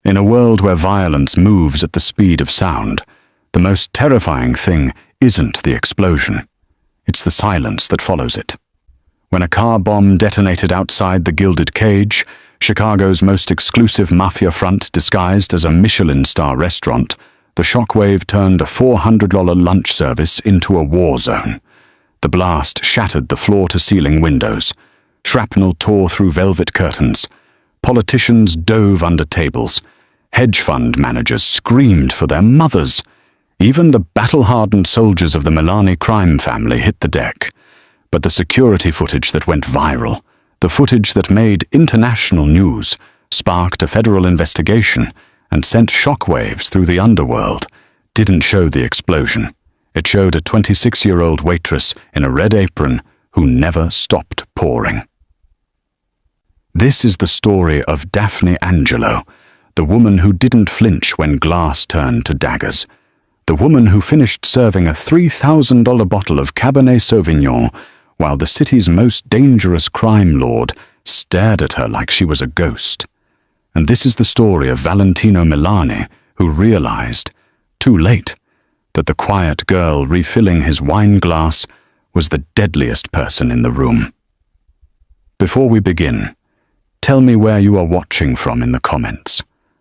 In a world where violence moves at the speed of sound, the most terrifying thing isn't the explosion. It's the silence that follows it. When a car bomb detonated outside the Gilded Cage, Chicago's most exclusive Mafia front disguised as a Michelin star restaurant, the shockwave turned a $400 lunch service into a war zone. The blast shattered the floor-to-ceiling windows. Shrapnel tore through velvet curtains. Politicians dove under tables. Hedge fund managers screamed for their mothers. Even the battle-hardened soldiers of the Milani crime family hit the deck. But the security footage that went viral, the footage that made international news, sparked a federal investigation, and sent shockwaves through the underworld, didn't show the explosion. It showed a 26-year-old waitress in a red apron who never stopped pouring. This is the story of Daphne Angelo, the woman who didn't flinch when glass turned to daggers, the woman who finished serving a $3,000 bottle of Cabernet Sauvignon while the city's most dangerous crime lord stared at her like she was a ghost. And this is the story of Valentino Milani, who realized, too late, that the quiet girl refilling his wine glass was the deadliest person in the room. Before we begin, tell me where you are watching from in the comments.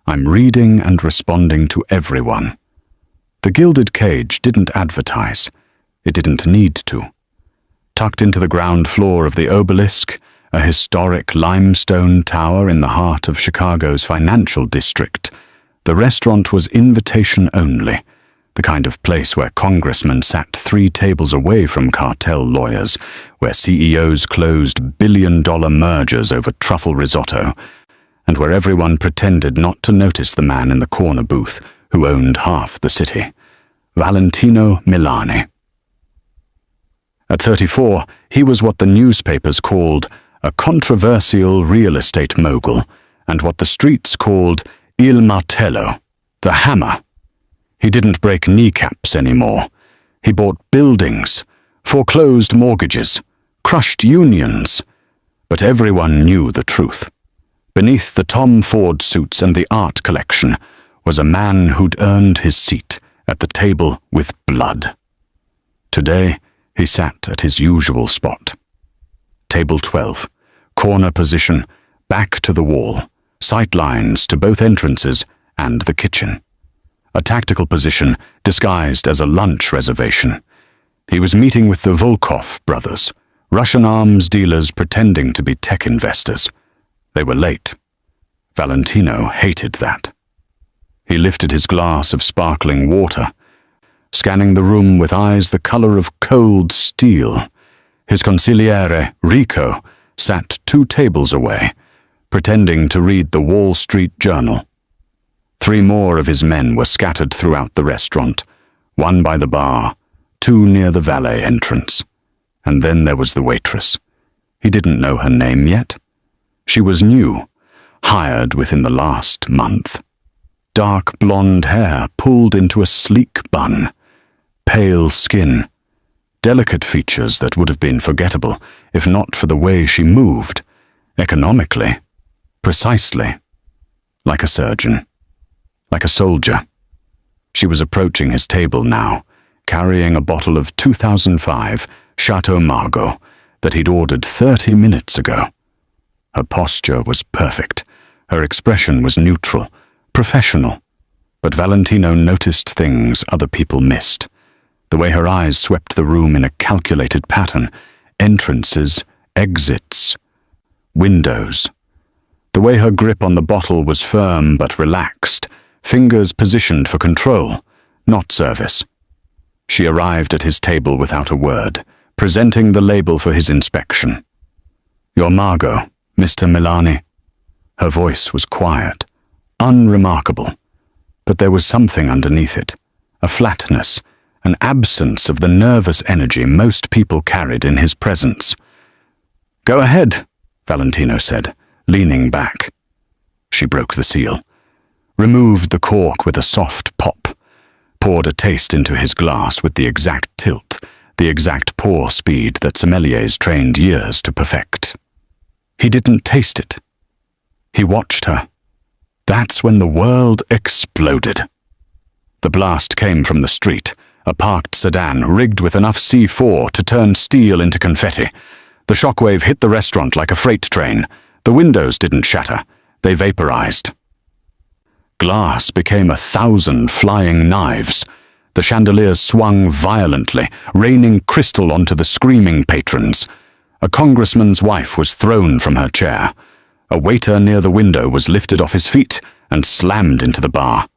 I'm reading and responding to everyone. The Gilded Cage didn't advertise. It didn't need to. Tucked into the ground floor of the Obelisk, a historic limestone tower in the heart of Chicago's financial district, the restaurant was invitation only, the kind of place where congressmen sat 3 tables away from cartel lawyers, where CEOs closed billion-dollar mergers over truffle risotto, and where everyone pretended not to notice the man in the corner booth who owned half the city, Valentino Milani. At 34, he was what the newspapers called a controversial real estate mogul, and what the streets called il martello, the hammer. He didn't break kneecaps anymore. He bought buildings, foreclosed mortgages, crushed unions. But everyone knew the truth. Beneath the Tom Ford suits and the art collection was a man who'd earned his seat at the table with blood. Today, he sat at his usual spot. Table 12, corner position, back to the wall, sight lines to both entrances and the kitchen. A tactical position disguised as a lunch reservation. He was meeting with the Volkov brothers, Russian arms dealers pretending to be tech investors. They were late. Valentino hated that. He lifted his glass of sparkling water, scanning the room with eyes the color of cold steel. His consigliere, Rico, sat 2 tables away, pretending to read the Wall Street Journal. 3 more of his men were scattered throughout the restaurant, 1 by the bar, 2 near the valet entrance. And then there was the waitress. He didn't know her name yet. She was new, hired within the last month. Dark blonde hair pulled into a sleek bun, pale skin, delicate features that would have been forgettable if not for the way she moved, economically, precisely, like a surgeon, like a soldier. She was approaching his table now, carrying a bottle of 2005 Chateau Margaux that he'd ordered 30 minutes ago. Her posture was perfect. Her expression was neutral, professional. But Valentino noticed things other people missed. The way her eyes swept the room in a calculated pattern, entrances, exits, windows. The way her grip on the bottle was firm but relaxed, fingers positioned for control, not service. She arrived at his table without a word, presenting the label for his inspection. "Your Margaux, Mr. Milani." Her voice was quiet, unremarkable, but there was something underneath it, a flatness, an absence of the nervous energy most people carried in his presence. "Go ahead," Valentino said, leaning back. She broke the seal, removed the cork with a soft pop, poured a taste into his glass with the exact tilt, the exact pour speed that sommeliers trained years to perfect. He didn't taste it. He watched her. That's when the world exploded. The blast came from the street, a parked sedan rigged with enough C4 to turn steel into confetti. The shockwave hit the restaurant like a freight train. The windows didn't shatter, they vaporized. Glass became 1,000 flying knives. The chandeliers swung violently, raining crystal onto the screaming patrons. A congressman's wife was thrown from her chair. A waiter near the window was lifted off his feet and slammed into the bar.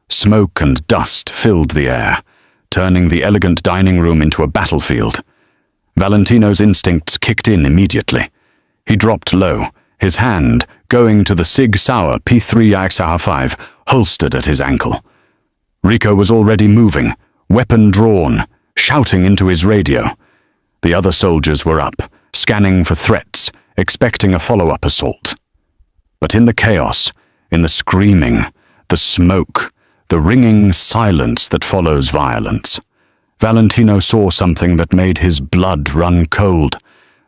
Smoke and dust filled the air, turning the elegant dining room into a battlefield. Valentino's instincts kicked in immediately. He dropped low, his hand going to the Sig Sauer P3XR5 holstered at his ankle. Rico was already moving, weapon drawn, shouting into his radio. The other soldiers were up, scanning for threats, expecting a follow-up assault. But in the chaos, in the screaming, the smoke, the ringing silence that follows violence, Valentino saw something that made his blood run cold.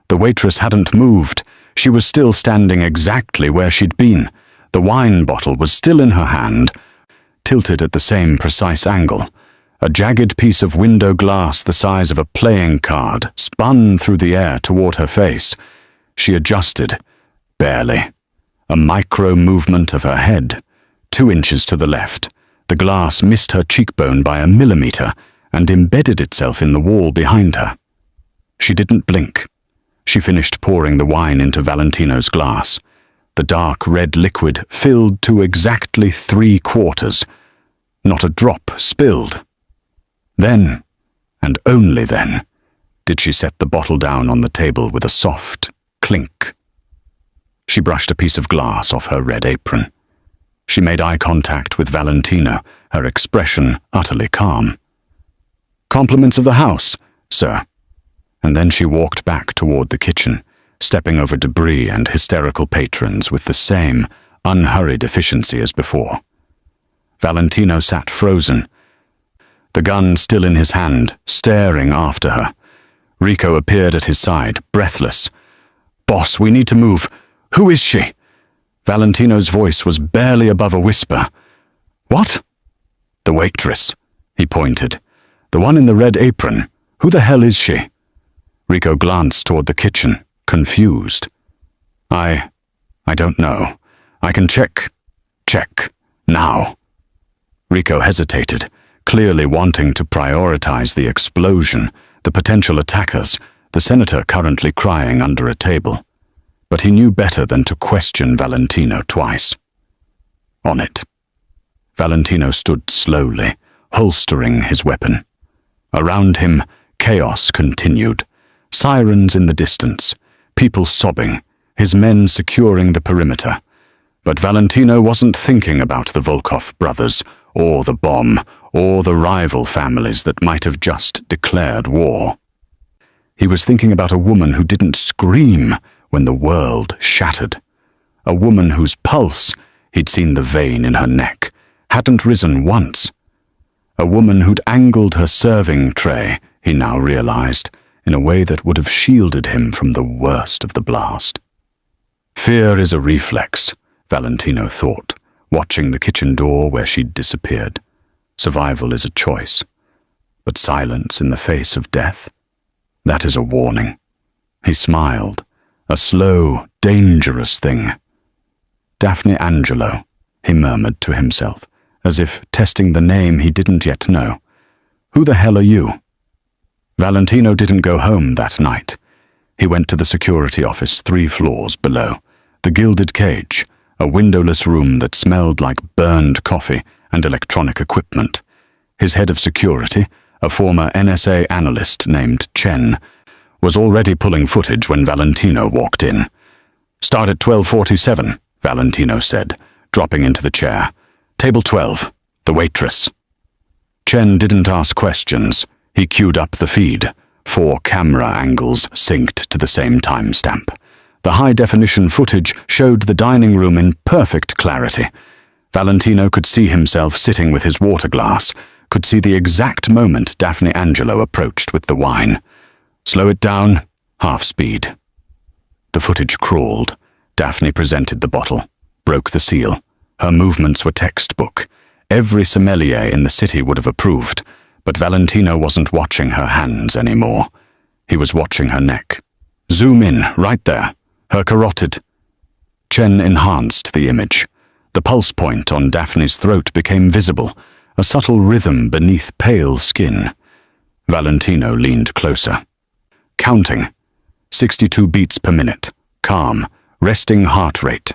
The waitress hadn't moved. She was still standing exactly where she'd been. The wine bottle was still in her hand, tilted at the same precise angle. A jagged piece of window glass the size of a playing card spun through the air toward her face. She adjusted, barely. A micro movement of her head. 2 inches to the left. The glass missed her cheekbone by a millimeter and embedded itself in the wall behind her. She didn't blink. She finished pouring the wine into Valentino's glass. The dark red liquid filled to exactly 3/4. Not a drop spilled. Then, and only then, did she set the bottle down on the table with a soft clink. She brushed a piece of glass off her red apron. She made eye contact with Valentino, her expression utterly calm. "Compliments of the house, sir." And then she walked back toward the kitchen, stepping over debris and hysterical patrons with the same unhurried efficiency as before. Valentino sat frozen, the gun still in his hand, staring after her. Rico appeared at his side, breathless. "Boss, we need to move. Who is she?" Valentino's voice was barely above a whisper. "What?" "The waitress," he pointed. "The one in the red apron. Who the hell is she?" Rico glanced toward the kitchen, confused. I don't know. I can check. Check. Now." Rico hesitated, clearly wanting to prioritize the explosion, the potential attackers, the senator currently crying under a table. But he knew better than to question Valentino twice. On it. Valentino stood slowly, holstering his weapon. Around him, chaos continued. Sirens in the distance, people sobbing, his men securing the perimeter. But Valentino wasn't thinking about the Volkov brothers, or the bomb, or the rival families that might have just declared war. He was thinking about a woman who didn't scream when the world shattered. A woman whose pulse, he'd seen the vein in her neck, hadn't risen once. A woman who'd angled her serving tray, he now realized, in a way that would have shielded him from the worst of the blast. Fear is a reflex, Valentino thought, watching the kitchen door where she'd disappeared. Survival is a choice. But silence in the face of death? That is a warning. He smiled. A slow, dangerous thing. "Daphne Angelo," he murmured to himself, as if testing the name he didn't yet know. "Who the hell are you?" Valentino didn't go home that night. He went to the security office 3 floors below, the gilded cage, a windowless room that smelled like burned coffee and electronic equipment. His head of security, a former NSA analyst named Chen, was already pulling footage when Valentino walked in. "Start at 12:47, Valentino said, dropping into the chair. "Table 12, the waitress." Chen didn't ask questions. He queued up the feed, 4 camera angles synced to the same timestamp. The high-definition footage showed the dining room in perfect clarity. Valentino could see himself sitting with his water glass, could see the exact moment Daphne Angelo approached with the wine. "Slow it down, half speed." The footage crawled. Daphne presented the bottle, broke the seal, Her movements were textbook. Every sommelier in the city would have approved, but Valentino wasn't watching her hands anymore. He was watching her neck. Zoom in, right there. Her carotid. Chen enhanced the image. The pulse point on Daphne's throat became visible, a subtle rhythm beneath pale skin. Valentino leaned closer. Counting. 62 beats per minute. Calm. Resting heart rate.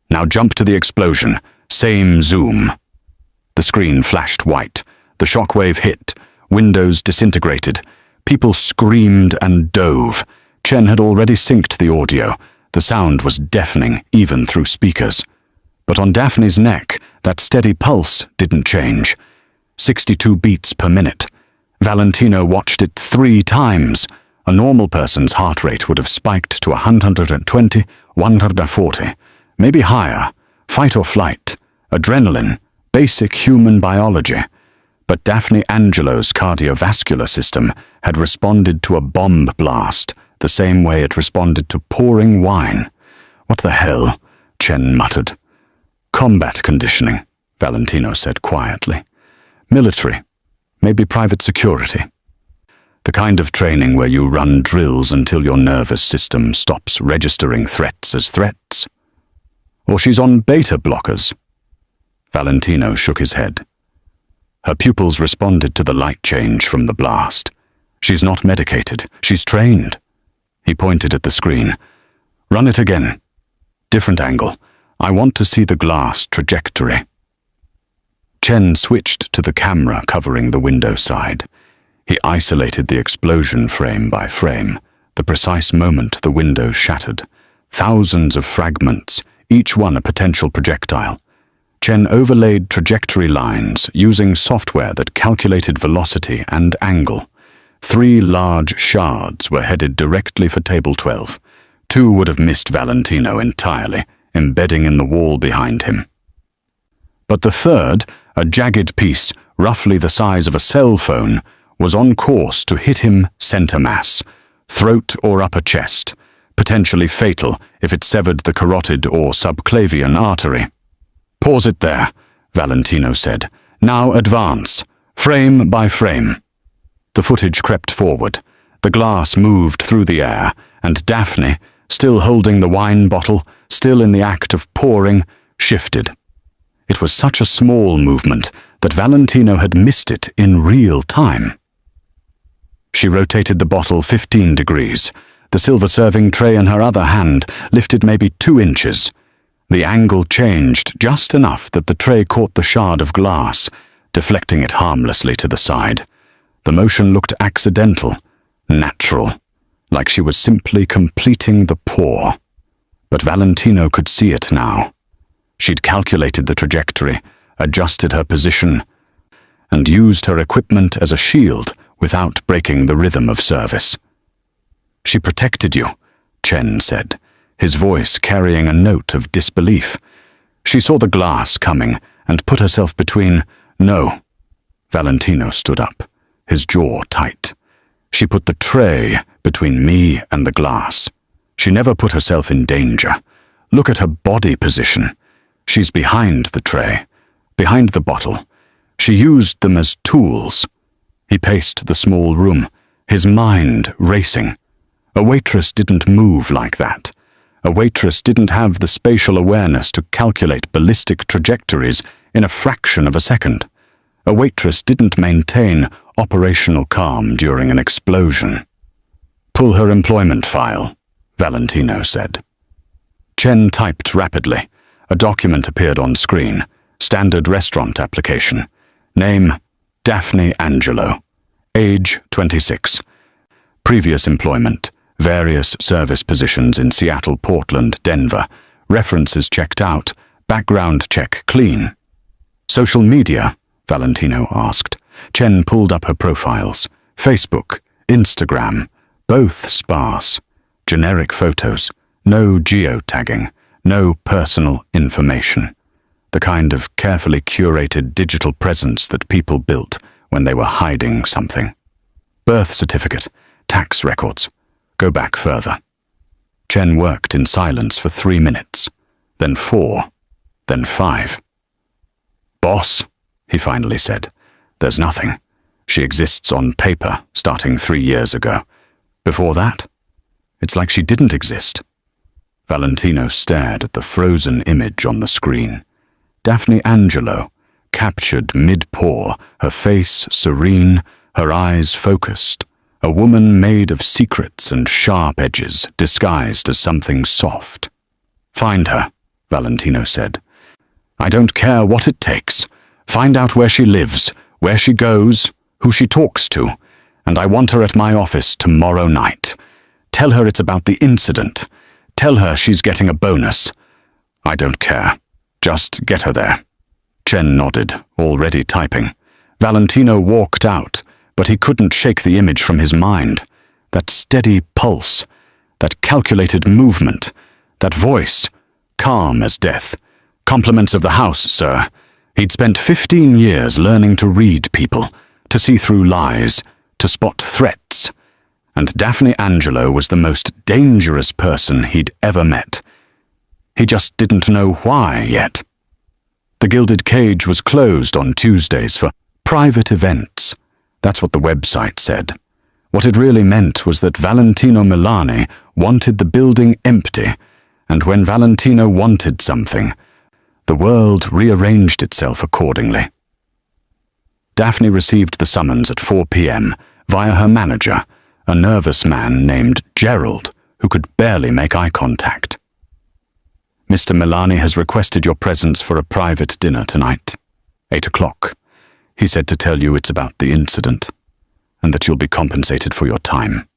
Now jump to the explosion. Same zoom. The screen flashed white. The shockwave hit. Windows disintegrated. People screamed and dove. Chen had already synced the audio. The sound was deafening, even through speakers. But on Daphne's neck, that steady pulse didn't change. 62 beats per minute. Valentino watched it 3 times. A normal person's heart rate would have spiked to 120, 140, maybe higher. Fight or flight, adrenaline, basic human biology. But Daphne Angelo's cardiovascular system had responded to a bomb blast the same way it responded to pouring wine. What the hell? Chen muttered. Combat conditioning, Valentino said quietly. Military, maybe private security. The kind of training where you run drills until your nervous system stops registering threats as threats. Or she's on beta blockers. Valentino shook his head. Her pupils responded to the light change from the blast. She's not medicated. She's trained. He pointed at the screen. Run it again. Different angle. I want to see the glass trajectory. Chen switched to the camera covering the window side. He isolated the explosion frame by frame, the precise moment the window shattered. Thousands of fragments, each one a potential projectile. Chen overlaid trajectory lines using software that calculated velocity and angle. 3 large shards were headed directly for table 12. 2 would have missed Valentino entirely, embedding in the wall behind him. But the third, a jagged piece, roughly the size of a cell phone, was on course to hit him center mass, throat or upper chest, potentially fatal if it severed the carotid or subclavian artery. Pause it there, Valentino said. Now advance, frame by frame. The footage crept forward. The glass moved through the air, and Daphne, still holding the wine bottle, still in the act of pouring, shifted. It was such a small movement that Valentino had missed it in real time. She rotated the bottle 15 degrees. The silver serving tray in her other hand lifted maybe 2 inches. The angle changed just enough that the tray caught the shard of glass, deflecting it harmlessly to the side. The motion looked accidental, natural, like she was simply completing the pour. But Valentino could see it now. She'd calculated the trajectory, adjusted her position, and used her equipment as a shield without breaking the rhythm of service. She protected you, Chen said, his voice carrying a note of disbelief. She saw the glass coming and put herself between. No. Valentino stood up, his jaw tight. She put the tray between me and the glass. She never put herself in danger. Look at her body position. She's behind the tray, behind the bottle. She used them as tools. He paced the small room, his mind racing. A waitress didn't move like that. A waitress didn't have the spatial awareness to calculate ballistic trajectories in a fraction of a second. A waitress didn't maintain operational calm during an explosion. Pull her employment file, Valentino said. Chen typed rapidly. A document appeared on screen. Standard restaurant application. Name, Daphne Angelo. Age, 26. Previous employment, various service positions in Seattle, Portland, Denver. References checked out. Background check clean. Social media, Valentino asked. Chen pulled up her profiles. Facebook, Instagram, both sparse. Generic photos, no geotagging, no personal information. The kind of carefully curated digital presence that people built when they were hiding something. Birth certificate, tax records. Go back further. Chen worked in silence for 3 minutes, then 4, then 5. "Boss," he finally said, "there's nothing. She exists on paper, starting 3 years ago. Before that, it's like she didn't exist." Valentino stared at the frozen image on the screen. Daphne Angelo, captured mid-paw, her face serene, her eyes focused, a woman made of secrets and sharp edges, disguised as something soft. "Find her," Valentino said. "I don't care what it takes. Find out where she lives, where she goes, who she talks to, and I want her at my office tomorrow night. Tell her it's about the incident. Tell her she's getting a bonus. I don't care. Just get her there." Chen nodded, already typing. Valentino walked out, but he couldn't shake the image from his mind. That steady pulse, that calculated movement, that voice, calm as death. "Compliments of the house, sir." He'd spent 15 years learning to read people, to see through lies, to spot threats. And Daphne Angelo was the most dangerous person he'd ever met. He just didn't know why yet. The Gilded Cage was closed on Tuesdays for private events. That's what the website said. What it really meant was that Valentino Milani wanted the building empty, and when Valentino wanted something, the world rearranged itself accordingly. Daphne received the summons at 4 p.m. via her manager, a nervous man named Gerald, who could barely make eye contact. "Mr. Milani has requested your presence for a private dinner tonight, 8 o'clock. He said to tell you it's about the incident, and that you'll be compensated for your time."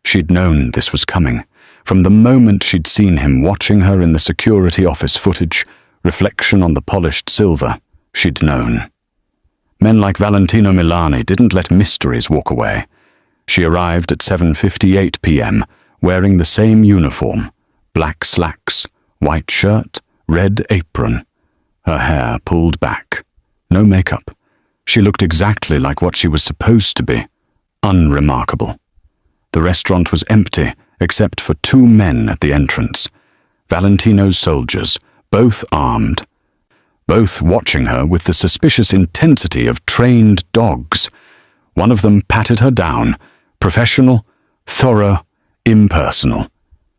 She'd known this was coming. From the moment she'd seen him watching her in the security office footage, reflection on the polished silver, she'd known. Men like Valentino Milani didn't let mysteries walk away. She arrived at 7:58 p.m., wearing the same uniform, black slacks, white shirt, red apron, her hair pulled back, no makeup. She looked exactly like what she was supposed to be, unremarkable. The restaurant was empty, except for 2 men at the entrance, Valentino's soldiers, both armed, both watching her with the suspicious intensity of trained dogs. One of them patted her down, professional, thorough, impersonal.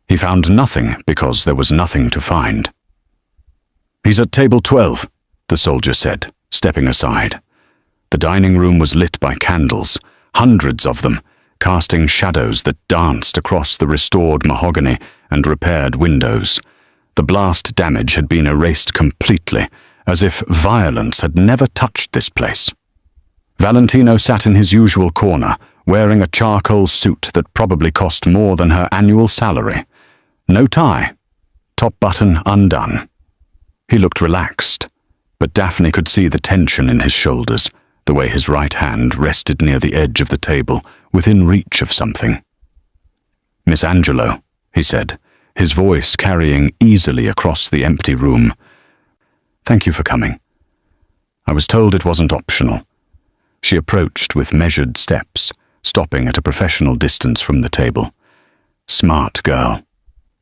He found nothing because there was nothing to find. "He's at table 12, the soldier said, stepping aside. The dining room was lit by candles, hundreds of them, casting shadows that danced across the restored mahogany and repaired windows. The blast damage had been erased completely, as if violence had never touched this place. Valentino sat in his usual corner, wearing a charcoal suit that probably cost more than her annual salary. No tie, top button undone. He looked relaxed, but Daphne could see the tension in his shoulders, the way his right hand rested near the edge of the table, within reach of something. "Miss Angelo," he said, his voice carrying easily across the empty room. "Thank you for coming. I was told it wasn't optional." She approached with measured steps, stopping at a professional distance from the table. "Smart girl."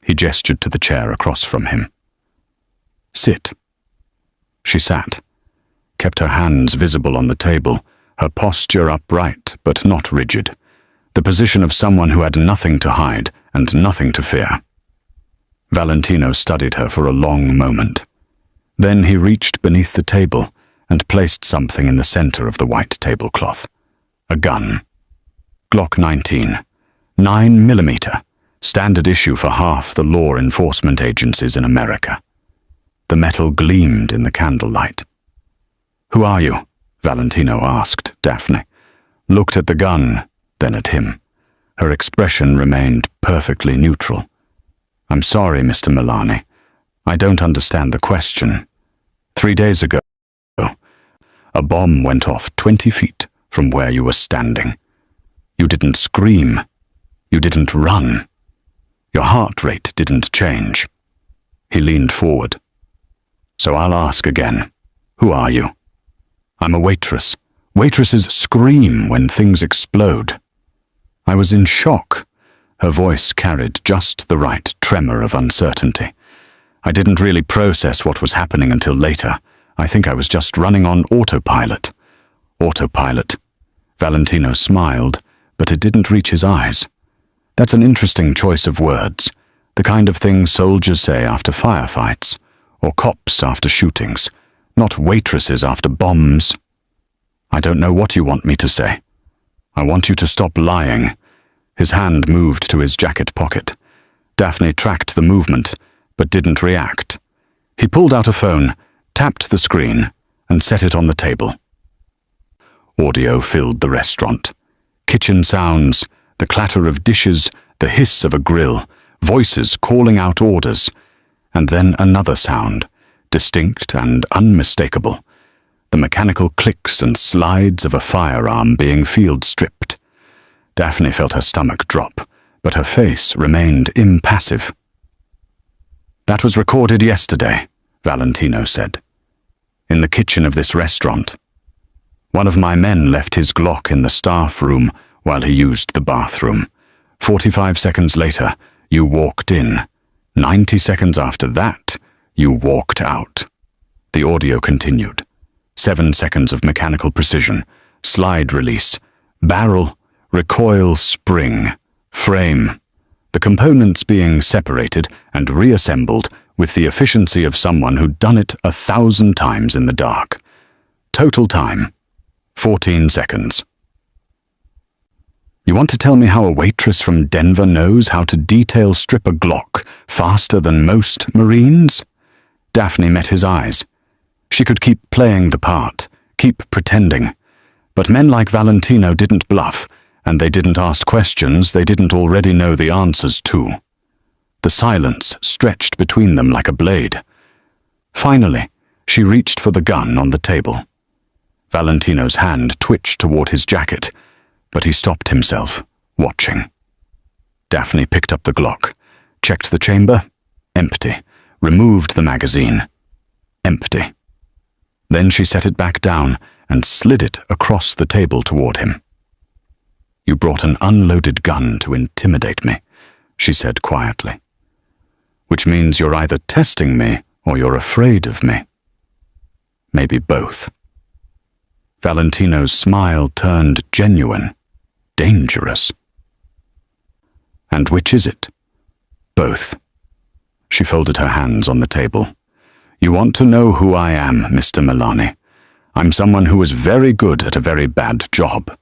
He gestured to the chair across from him. "Sit." She sat, kept her hands visible on the table, her posture upright but not rigid, the position of someone who had nothing to hide and nothing to fear. Valentino studied her for a long moment. Then he reached beneath the table and placed something in the center of the white tablecloth. A gun. Glock 19, 9mm, standard issue for half the law enforcement agencies in America. The metal gleamed in the candlelight. "Who are you?" Valentino asked Daphne. Looked at the gun, then at him. Her expression remained perfectly neutral. "I'm sorry, Mr. Milani. I don't understand the question. 3 days ago, a bomb went off 20 feet from where you were standing. You didn't scream. You didn't run. Your heart rate didn't change." He leaned forward. "So I'll ask again. Who are you?" "I'm a waitress. Waitresses scream when things explode." I was in shock. Her voice carried just the right tremor of uncertainty. I didn't really process what was happening until later. I think I was just running on autopilot. Autopilot. Valentino smiled, but it didn't reach his eyes. That's an interesting choice of words, the kind of thing soldiers say after firefights, or cops after shootings, not waitresses after bombs. I don't know what you want me to say. I want you to stop lying. His hand moved to his jacket pocket. Daphne tracked the movement, but didn't react. He pulled out a phone, tapped the screen, and set it on the table. Audio filled the restaurant. Kitchen sounds, the clatter of dishes, the hiss of a grill, voices calling out orders, and then another sound, distinct and unmistakable, the mechanical clicks and slides of a firearm being field-stripped. Daphne felt her stomach drop, but her face remained impassive. "That was recorded yesterday," Valentino said. "In the kitchen of this restaurant. One of my men left his Glock in the staff room while he used the bathroom. 45 seconds later, you walked in. 90 seconds after that, you walked out." The audio continued. 7 seconds of mechanical precision, slide release, barrel, recoil, spring, frame. The components being separated and reassembled with the efficiency of someone who'd done it 1,000 times in the dark. Total time, 14 seconds. "You want to tell me how a waitress from Denver knows how to detail strip a Glock faster than most Marines?" Daphne met his eyes. She could keep playing the part, keep pretending. But men like Valentino didn't bluff, and they didn't ask questions they didn't already know the answers to. The silence stretched between them like a blade. Finally, she reached for the gun on the table. Valentino's hand twitched toward his jacket, but he stopped himself, watching. Daphne picked up the Glock, checked the chamber, empty, removed the magazine, empty. Then she set it back down and slid it across the table toward him. "You brought an unloaded gun to intimidate me," she said quietly. "Which means you're either testing me or you're afraid of me. Maybe both." Valentino's smile turned genuine, dangerous. "And which is it?" "Both." She folded her hands on the table. "You want to know who I am, Mr. Milani. I'm someone who was very good at a very bad job.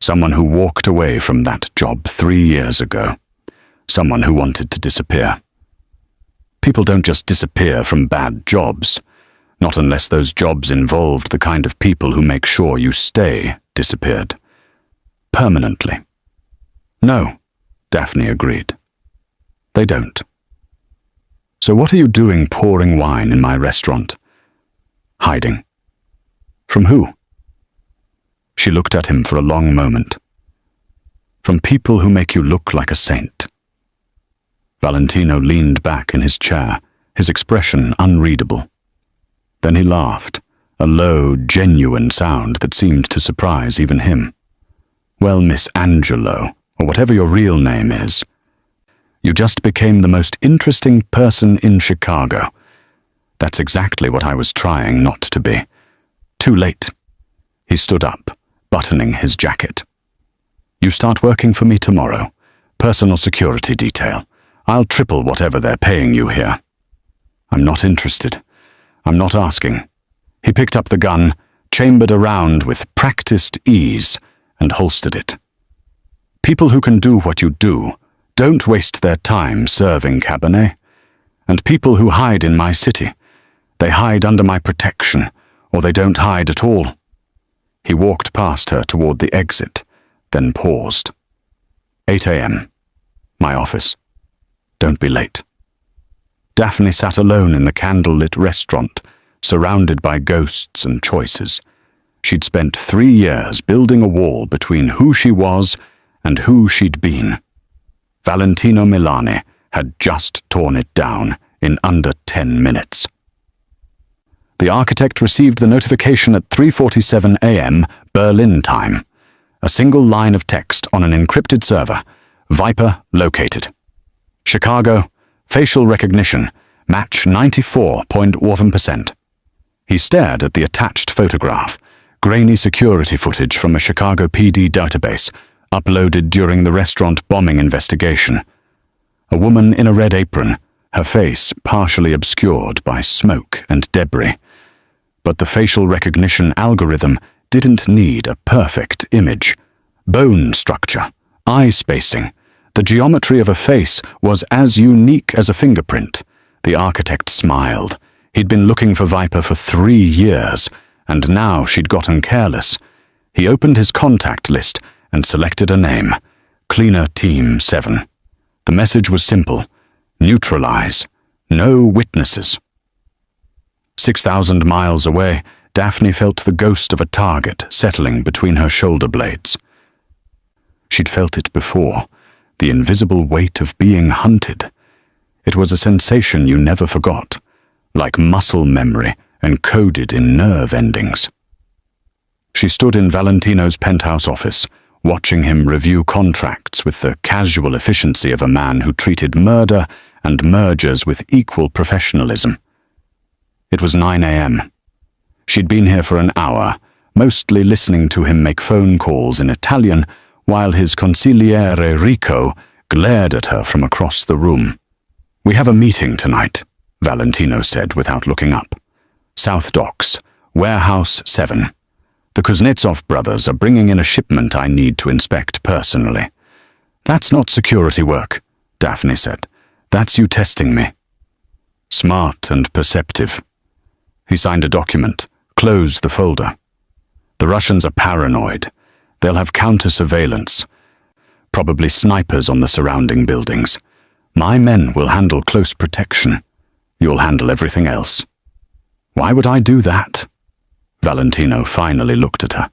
Someone who walked away from that job 3 years ago. Someone who wanted to disappear. People don't just disappear from bad jobs, not unless those jobs involved the kind of people who make sure you stay disappeared. Permanently." "No," Daphne agreed. "They don't. So what are you doing pouring wine in my restaurant?" "Hiding." "From who?" She looked at him for a long moment. "From people who make you look like a saint." Valentino leaned back in his chair, his expression unreadable. Then he laughed, a low, genuine sound that seemed to surprise even him. "Well, Miss Angelo, or whatever your real name is, you just became the most interesting person in Chicago. That's exactly what I was trying not to be. Too late." He stood up, buttoning his jacket. "You start working for me tomorrow. Personal security detail. I'll triple whatever they're paying you here." "I'm not interested. I'm not asking." He picked up the gun, chambered around with practiced ease, and holstered it. "People who can do what you do don't waste their time serving Cabernet. And people who hide in my city, they hide under my protection, or they don't hide at all." He walked past her toward the exit, then paused. 8 a.m. My office. Don't be late." Daphne sat alone in the candlelit restaurant, surrounded by ghosts and choices. She'd spent 3 years building a wall between who she was and who she'd been. Valentino Milani had just torn it down in under 10 minutes. The architect received the notification at 3:47 a.m. Berlin time. A single line of text on an encrypted server. "Viper located. Chicago, facial recognition, Match 94.1%. He stared at the attached photograph, grainy security footage from a Chicago PD database, uploaded during the restaurant bombing investigation. A woman in a red apron, her face partially obscured by smoke and debris. But the facial recognition algorithm didn't need a perfect image. Bone structure, eye spacing, the geometry of a face was as unique as a fingerprint. The architect smiled. He'd been looking for Viper for 3 years, and now she'd gotten careless. He opened his contact list and selected a name, Cleaner Team 7. The message was simple: neutralize, no witnesses. 6,000 miles away, Daphne felt the ghost of a target settling between her shoulder blades. She'd felt it before, the invisible weight of being hunted. It was a sensation you never forgot, like muscle memory encoded in nerve endings. She stood in Valentino's penthouse office, watching him review contracts with the casual efficiency of a man who treated murder and mergers with equal professionalism. It was 9 a.m. She'd been here for an hour, mostly listening to him make phone calls in Italian, while his consigliere Rico glared at her from across the room. "We have a meeting tonight," Valentino said without looking up. "South Docks, Warehouse 7. The Kuznetsov brothers are bringing in a shipment I need to inspect personally." "That's not security work," Daphne said. "That's you testing me." Smart and perceptive. He signed a document, closed the folder. "The Russians are paranoid. They'll have counter-surveillance. Probably snipers on the surrounding buildings. My men will handle close protection. You'll handle everything else." "Why would I do that?" Valentino finally looked at her.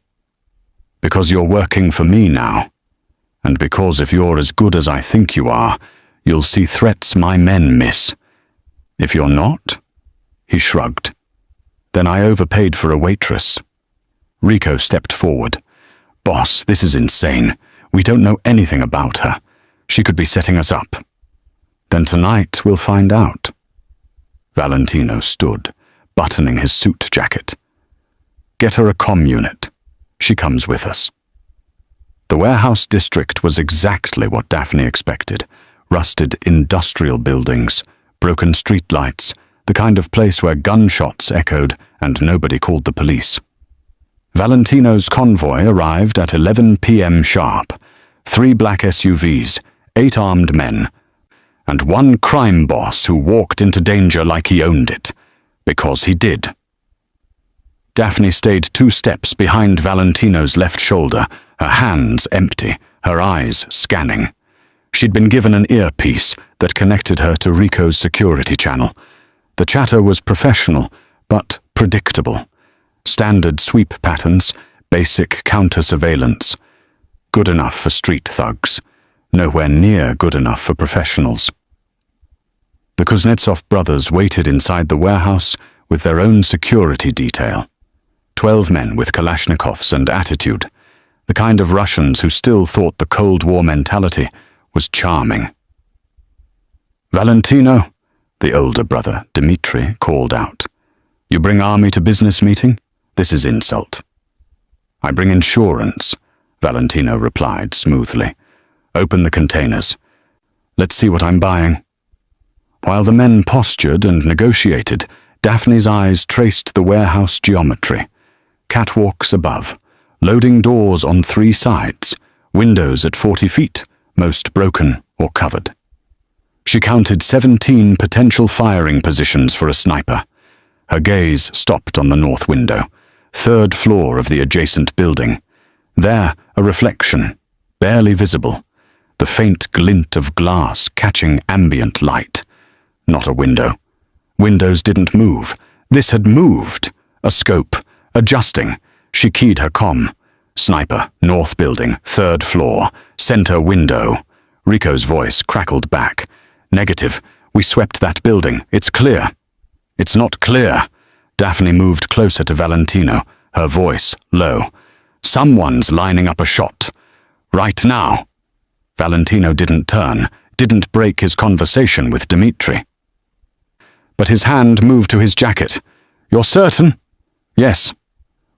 "Because you're working for me now. And because if you're as good as I think you are, you'll see threats my men miss. If you're not," he shrugged, "then I overpaid for a waitress." Rico stepped forward. "Boss, this is insane. We don't know anything about her. She could be setting us up." "Then tonight we'll find out." Valentino stood, buttoning his suit jacket. "Get her a comm unit. She comes with us." The warehouse district was exactly what Daphne expected. Rusted industrial buildings, broken streetlights, the kind of place where gunshots echoed and nobody called the police. Valentino's convoy arrived at 11 p.m. sharp. 3 black SUVs, 8 armed men, and 1 crime boss who walked into danger like he owned it. Because he did. Daphne stayed 2 steps behind Valentino's left shoulder, her hands empty, her eyes scanning. She'd been given an earpiece that connected her to Rico's security channel. The chatter was professional, but predictable. Standard sweep patterns, basic counter-surveillance. Good enough for street thugs. Nowhere near good enough for professionals. The Kuznetsov brothers waited inside the warehouse with their own security detail. 12 men with Kalashnikovs and attitude. The kind of Russians who still thought the Cold War mentality was charming. "Valentino," the older brother, Dmitri, called out. "You bring army to business meeting? This is insult." "I bring insurance," Valentino replied smoothly. "Open the containers. Let's see what I'm buying." While the men postured and negotiated, Daphne's eyes traced the warehouse geometry. Catwalks above, loading doors on 3 sides, windows at 40 feet, most broken or covered. She counted 17 potential firing positions for a sniper. Her gaze stopped on the north window, 3rd floor of the adjacent building. There, a reflection, barely visible, the faint glint of glass catching ambient light. Not a window. Windows didn't move. This had moved. A scope. Adjusting. She keyed her comm. Sniper, north building, 3rd floor, center window. Rico's voice crackled back. "Negative. We swept that building. It's clear." "It's not clear." Daphne moved closer to Valentino, her voice low. "Someone's lining up a shot. Right now." Valentino didn't turn, didn't break his conversation with Dmitri. but his hand moved to his jacket. "You're certain?" "Yes."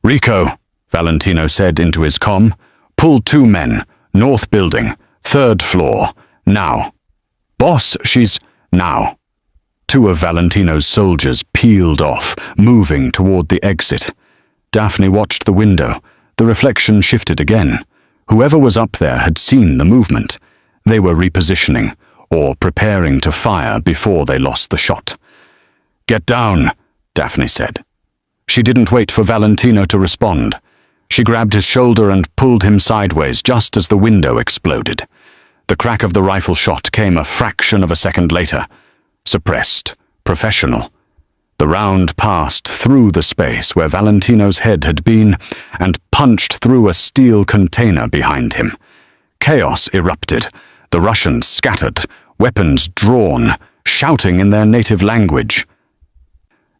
"Rico," Valentino said into his comm. "Pull 2 men. North building. 3rd floor. Now." "Boss, she's—" "Now." 2 of Valentino's soldiers peeled off, moving toward the exit. Daphne watched the window. The reflection shifted again. Whoever was up there had seen the movement. They were repositioning, or preparing to fire before they lost the shot. "Get down," Daphne said. She didn't wait for Valentino to respond. She grabbed his shoulder and pulled him sideways just as the window exploded. The crack of the rifle shot came a fraction of a second later. Suppressed, professional. The round passed through the space where Valentino's head had been and punched through a steel container behind him. Chaos erupted. The Russians scattered, weapons drawn, shouting in their native language.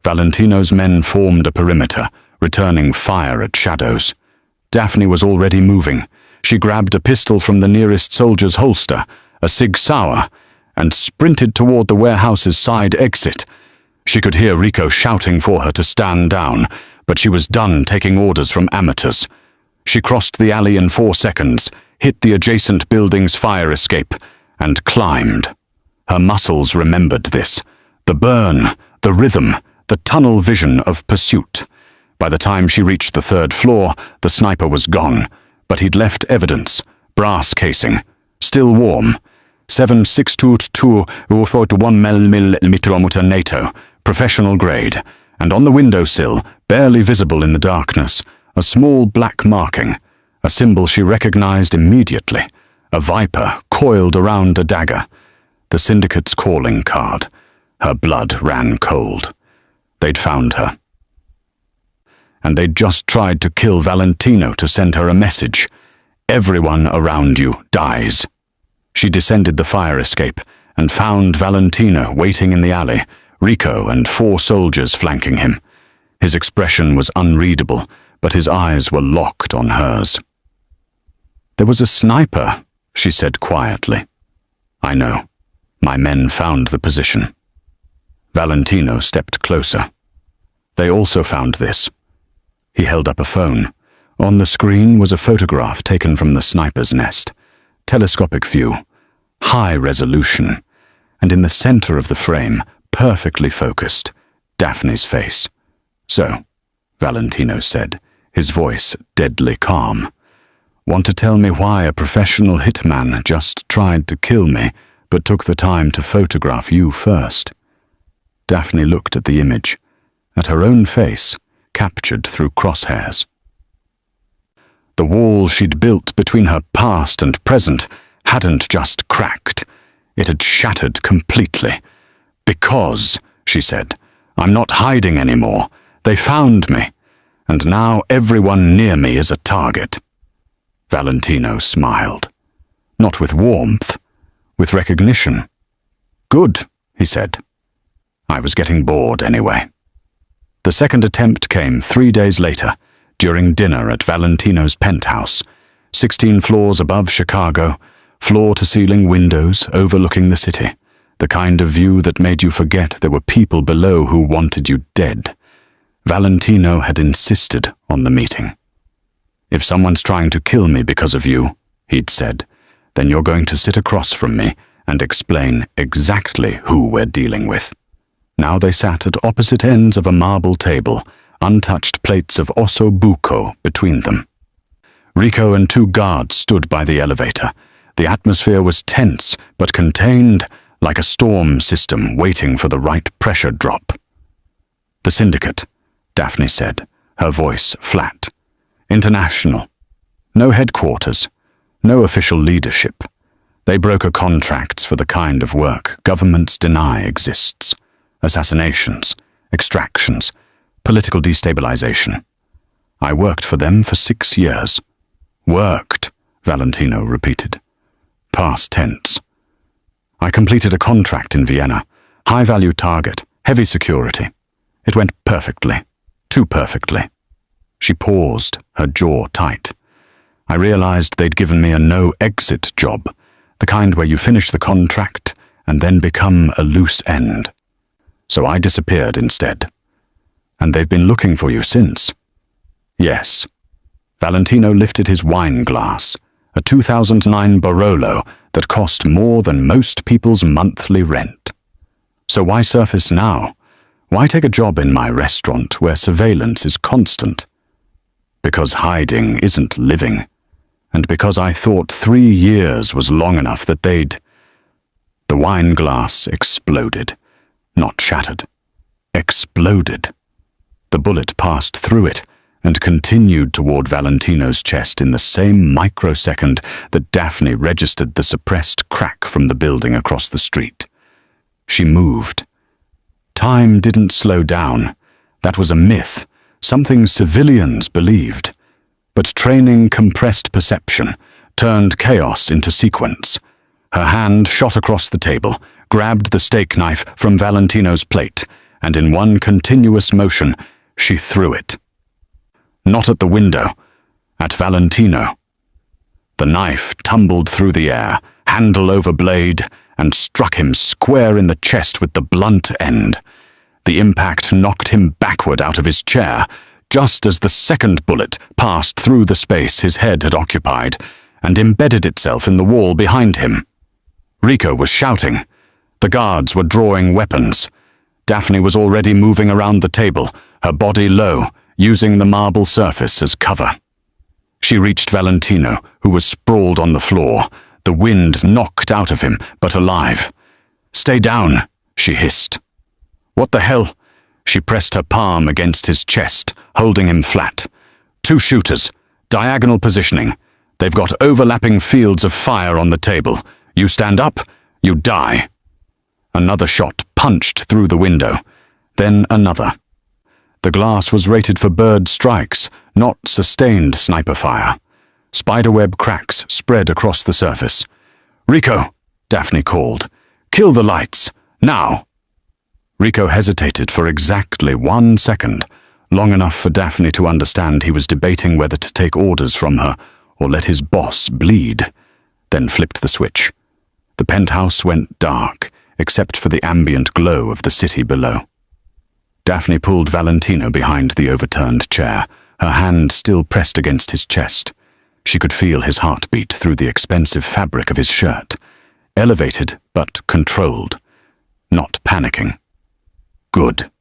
Valentino's men formed a perimeter, returning fire at shadows. Daphne was already moving. She grabbed a pistol from the nearest soldier's holster, a Sig Sauer, and sprinted toward the warehouse's side exit. She could hear Rico shouting for her to stand down, but she was done taking orders from amateurs. She crossed the alley in 4 seconds, hit the adjacent building's fire escape, and climbed. Her muscles remembered this. The burn, the rhythm, the tunnel vision of pursuit. By the time she reached the 3rd floor, the sniper was gone, but he'd left evidence. Brass casing, still warm. 7.62 1mm NATO, professional grade, and on the windowsill, barely visible in the darkness, a small black marking, a symbol she recognized immediately, a viper coiled around a dagger. The syndicate's calling card. Her blood ran cold. They'd found her. And they'd just tried to kill Valentino to send her a message. Everyone around you dies. She descended the fire escape and found Valentino waiting in the alley, Rico and 4 soldiers flanking him. His expression was unreadable, but his eyes were locked on hers. "There was a sniper," she said quietly. "I know. My men found the position." Valentino stepped closer. "They also found this." He held up a phone. On the screen was a photograph taken from the sniper's nest. Telescopic view, high resolution, and in the center of the frame, perfectly focused, Daphne's face. "So," Valentino said, his voice deadly calm. "Want to tell me why a professional hitman just tried to kill me, but took the time to photograph you first?" Daphne looked at the image, at her own face, captured through crosshairs. The wall she'd built between her past and present hadn't just cracked. It had shattered completely. "Because," she said, "I'm not hiding anymore. They found me, and now everyone near me is a target." Valentino smiled. Not with warmth, with recognition. "Good," he said. "I was getting bored anyway." The second attempt came 3 days later, during dinner at Valentino's penthouse, 16 floors above Chicago, floor-to-ceiling windows overlooking the city, the kind of view that made you forget there were people below who wanted you dead. Valentino had insisted on the meeting. "If someone's trying to kill me because of you," he'd said, "then you're going to sit across from me and explain exactly who we're dealing with." Now they sat at opposite ends of a marble table, untouched plates of osso buco between them. Rico and 2 guards stood by the elevator. The atmosphere was tense, but contained, like a storm system waiting for the right pressure drop. "The syndicate," Daphne said, her voice flat. "International. No headquarters. No official leadership. They broker contracts for the kind of work governments deny exists. Assassinations, extractions, political destabilization. I worked for them for 6 years. Worked, Valentino repeated. Past tense. I completed a contract in Vienna. High-value target, heavy security. It went perfectly. Too perfectly. She paused, her jaw tight. I realized they'd given me a no-exit job, the kind where you finish the contract and then become a loose end. so I disappeared instead. And they've been looking for you since. Yes. Valentino lifted his wine glass, a 2009 Barolo that cost more than most people's monthly rent. So why surface now? Why take a job in my restaurant where surveillance is constant? Because hiding isn't living, and because I thought 3 years was long enough that they'd... The wine glass exploded. Not shattered. Exploded. The bullet passed through it and continued toward Valentino's chest in the same microsecond that Daphne registered the suppressed crack from the building across the street. She moved. Time didn't slow down. That was a myth, something civilians believed. But training compressed perception, turned chaos into sequence. Her hand shot across the table, grabbed the steak knife from Valentino's plate, and in one continuous motion, she threw it. Not at the window, at Valentino. The knife tumbled through the air, handle over blade, and struck him square in the chest with the blunt end. The impact knocked him backward out of his chair, just as the second bullet passed through the space his head had occupied, and embedded itself in the wall behind him. Rico was shouting. The guards were drawing weapons. Daphne was already moving around the table, her body low, using the marble surface as cover. She reached Valentino, who was sprawled on the floor, the wind knocked out of him, but alive. "Stay down," she hissed. "What the hell?" She pressed her palm against his chest, holding him flat. "2 shooters, diagonal positioning. They've got overlapping fields of fire on the table. You stand up, you die." Another shot punched through the window, then another. The glass was rated for bird strikes, not sustained sniper fire. Spiderweb cracks spread across the surface. "Rico," Daphne called. "Kill the lights, now." Rico hesitated for exactly 1 second, long enough for Daphne to understand he was debating whether to take orders from her or let his boss bleed, then flipped the switch. The penthouse went dark, except for the ambient glow of the city below. Daphne pulled Valentino behind the overturned chair, her hand still pressed against his chest. She could feel his heartbeat through the expensive fabric of his shirt, elevated but controlled, not panicking. "Good."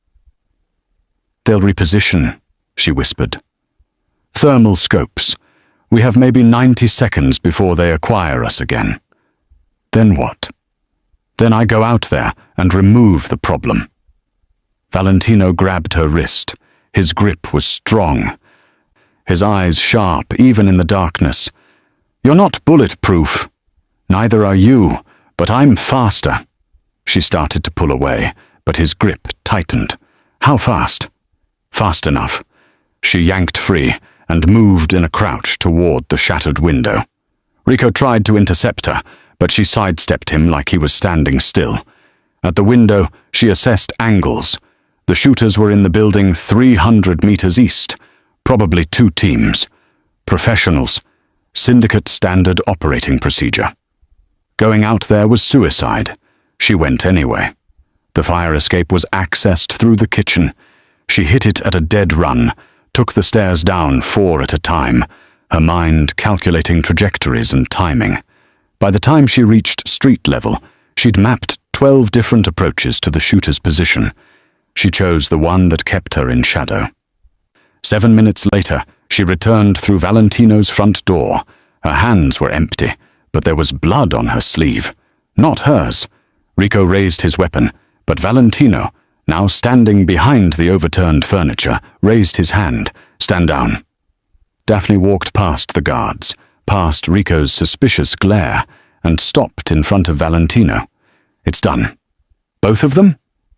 "They'll reposition," she whispered. "Thermal scopes. We have maybe 90 seconds before they acquire us again." "Then what?" "Then I go out there and remove the problem." Valentino grabbed her wrist. His grip was strong. His eyes sharp, even in the darkness. "You're not bulletproof. Neither are you, but I'm faster." She started to pull away, but his grip tightened. "How fast?" "Fast enough." She yanked free and moved in a crouch toward the shattered window. Rico tried to intercept her, but she sidestepped him like he was standing still. At the window, she assessed angles. The shooters were in the building 300 meters east, probably 2 teams. Professionals. Syndicate standard operating procedure. Going out there was suicide. She went anyway. The fire escape was accessed through the kitchen. She hit it at a dead run, took the stairs down 4 at a time, her mind calculating trajectories and timing. By the time she reached street level, she'd mapped 12 different approaches to the shooter's position. She chose the one that kept her in shadow. 7 minutes later, she returned through Valentino's front door. Her hands were empty, but there was blood on her sleeve. Not hers. Rico raised his weapon, but Valentino, now standing behind the overturned furniture, raised his hand. "Stand down." Daphne walked past the guards, past Rico's suspicious glare, and stopped in front of Valentino. "It's done." "Both of them?"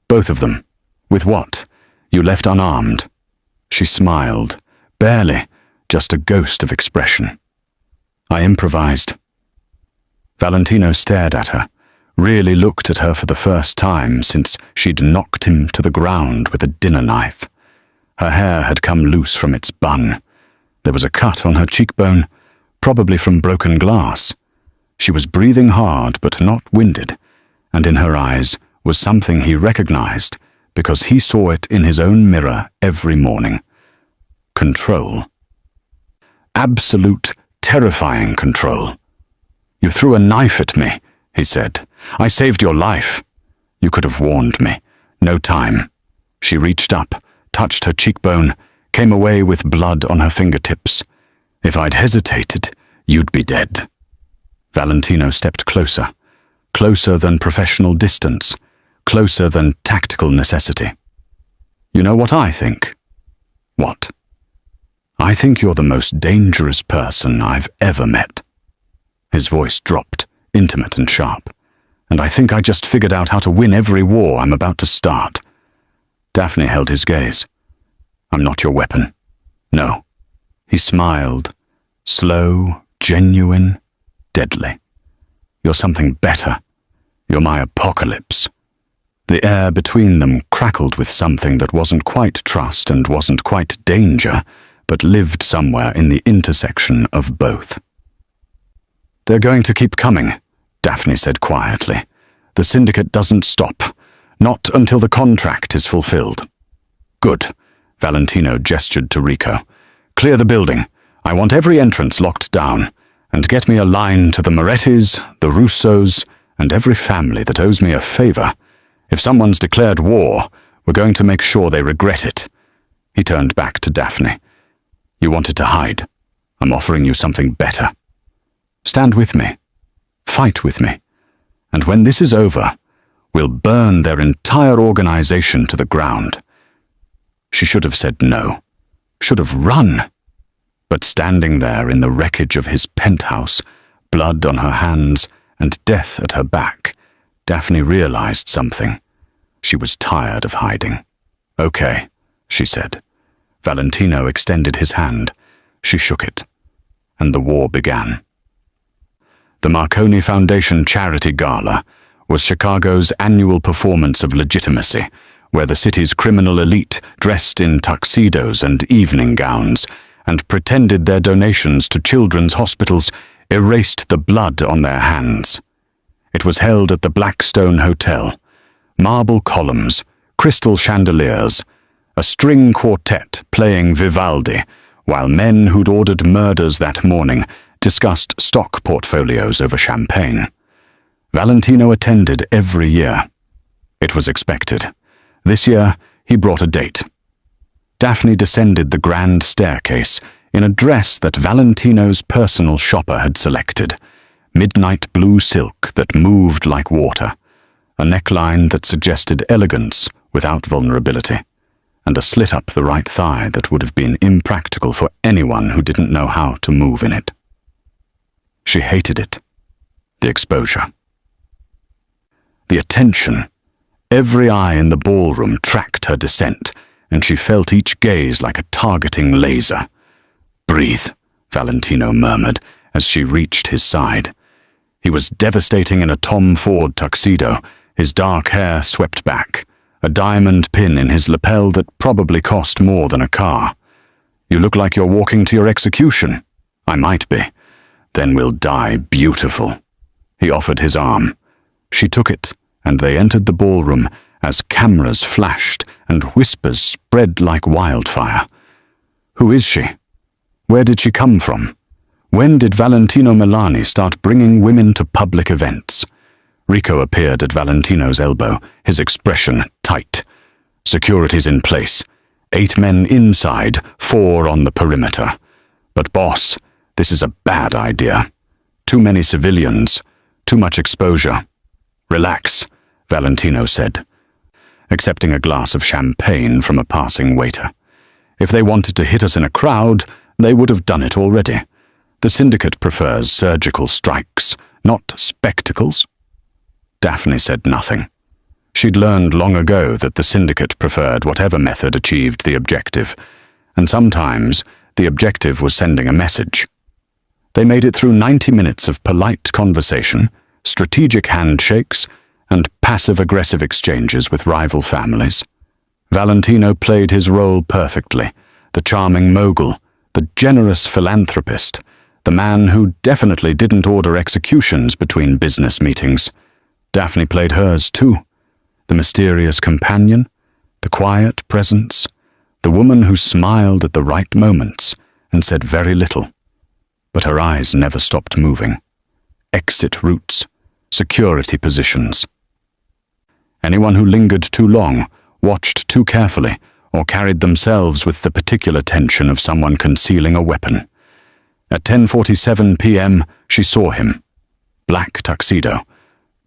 "Both of them." "With what? You left unarmed." She smiled, barely, just a ghost of expression. "I improvised." Valentino stared at her, really looked at her for the first time since she'd knocked him to the ground with a dinner knife. Her hair had come loose from its bun. There was a cut on her cheekbone, probably from broken glass. She was breathing hard but not winded, and in her eyes was something he recognized, because he saw it in his own mirror every morning. Control. Absolute, terrifying control. "You threw a knife at me," he said. "I saved your life. You could have warned me. No time." She reached up, touched her cheekbone, came away with blood on her fingertips. "If I'd hesitated, you'd be dead." Valentino stepped closer. Closer than professional distance. Closer than tactical necessity. "You know what I think?" "What?" "I think you're the most dangerous person I've ever met." His voice dropped, intimate and sharp. "And I think I just figured out how to win every war I'm about to start." Daphne held his gaze. "I'm not your weapon." "No." He smiled. Slow, genuine, deadly. "You're something better. You're my apocalypse." The air between them crackled with something that wasn't quite trust and wasn't quite danger, but lived somewhere in the intersection of both. "They're going to keep coming," Daphne said quietly. "The syndicate doesn't stop. Not until the contract is fulfilled." "Good," Valentino gestured to Rico. "Clear the building. I want every entrance locked down. And get me a line to the Morettis, the Russos, and every family that owes me a favor. If someone's declared war, we're going to make sure they regret it." He turned back to Daphne. "You wanted to hide. I'm offering you something better. Stand with me. Fight with me. And when this is over, we'll burn their entire organization to the ground." She should have said no. Should have run. But standing there in the wreckage of his penthouse, blood on her hands and death at her back, Daphne realized something. She was tired of hiding. "Okay," she said. Valentino extended his hand. She shook it. And the war began. The Marconi Foundation Charity Gala was Chicago's annual performance of legitimacy, where the city's criminal elite dressed in tuxedos and evening gowns and pretended their donations to children's hospitals erased the blood on their hands. It was held at the Blackstone Hotel. Marble columns, crystal chandeliers, a string quartet playing Vivaldi, while men who'd ordered murders that morning discussed stock portfolios over champagne. Valentino attended every year. It was expected. This year, he brought a date. Daphne descended the grand staircase in a dress that Valentino's personal shopper had selected, midnight blue silk that moved like water, a neckline that suggested elegance without vulnerability, and a slit up the right thigh that would have been impractical for anyone who didn't know how to move in it. She hated it. The exposure. The attention. Every eye in the ballroom tracked her descent, and she felt each gaze like a targeting laser. "Breathe," Valentino murmured as she reached his side. He was devastating in a Tom Ford tuxedo, his dark hair swept back, a diamond pin in his lapel that probably cost more than a car. "You look like you're walking to your execution." "I might be. Then we'll die beautiful." He offered his arm. She took it, and they entered the ballroom as cameras flashed and whispers spread like wildfire. Who is she? Where did she come from? When did Valentino Milani start bringing women to public events? Rico appeared at Valentino's elbow, his expression tight. Security's in place. 8 men inside, 4 on the perimeter. "But boss, this is a bad idea. Too many civilians, too much exposure." "Relax," Valentino said, accepting a glass of champagne from a passing waiter. "If they wanted to hit us in a crowd, they would have done it already. The syndicate prefers surgical strikes, not spectacles." Daphne said nothing. She'd learned long ago that the syndicate preferred whatever method achieved the objective, and sometimes the objective was sending a message. They made it through 90 minutes of polite conversation, strategic handshakes, and passive-aggressive exchanges with rival families. Valentino played his role perfectly, the charming mogul, the generous philanthropist, the man who definitely didn't order executions between business meetings. Daphne played hers too, the mysterious companion, The quiet presence, the woman who smiled at the right moments and said very little, but her eyes never stopped moving. Exit routes, security positions. Anyone who lingered too long, watched too carefully, or carried themselves with the particular tension of someone concealing a weapon. At 10:47 p.m., she saw him. Black tuxedo.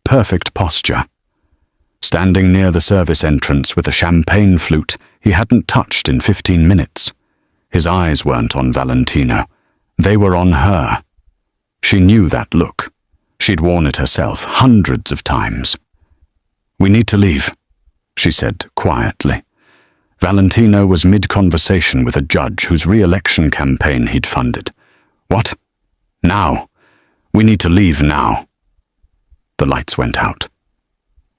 Perfect posture. Standing near the service entrance with a champagne flute he hadn't touched in 15 minutes. His eyes weren't on Valentino. They were on her. She knew that look. She'd worn it herself hundreds of times. "We need to leave," she said quietly. Valentino was mid-conversation with a judge whose re-election campaign he'd funded. "What? Now? We need to leave now." The lights went out.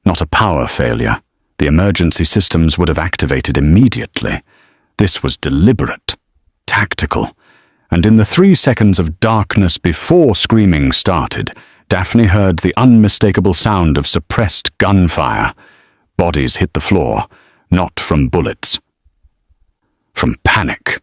Not a power failure. The emergency systems would have activated immediately. This was deliberate, tactical, and in the 3 seconds of darkness before screaming started, Daphne heard the unmistakable sound of suppressed gunfire. Bodies hit the floor, not from bullets. From panic.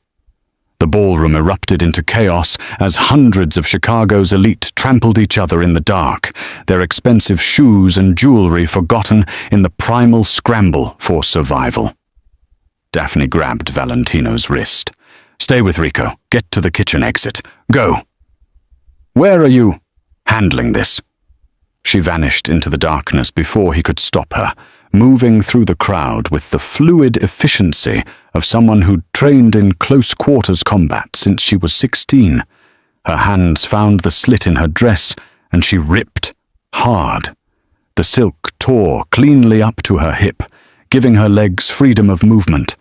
The ballroom erupted into chaos as hundreds of Chicago's elite trampled each other in the dark, their expensive shoes and jewelry forgotten in the primal scramble for survival. Daphne grabbed Valentino's wrist. "Stay with Rico. Get to the kitchen exit. Go." "Where are you?" "Handling this." She vanished into the darkness before he could stop her, moving through the crowd with the fluid efficiency of someone who'd trained in close-quarters combat since she was 16. Her hands found the slit in her dress, and she ripped, hard. The silk tore cleanly up to her hip, giving her legs freedom of movement.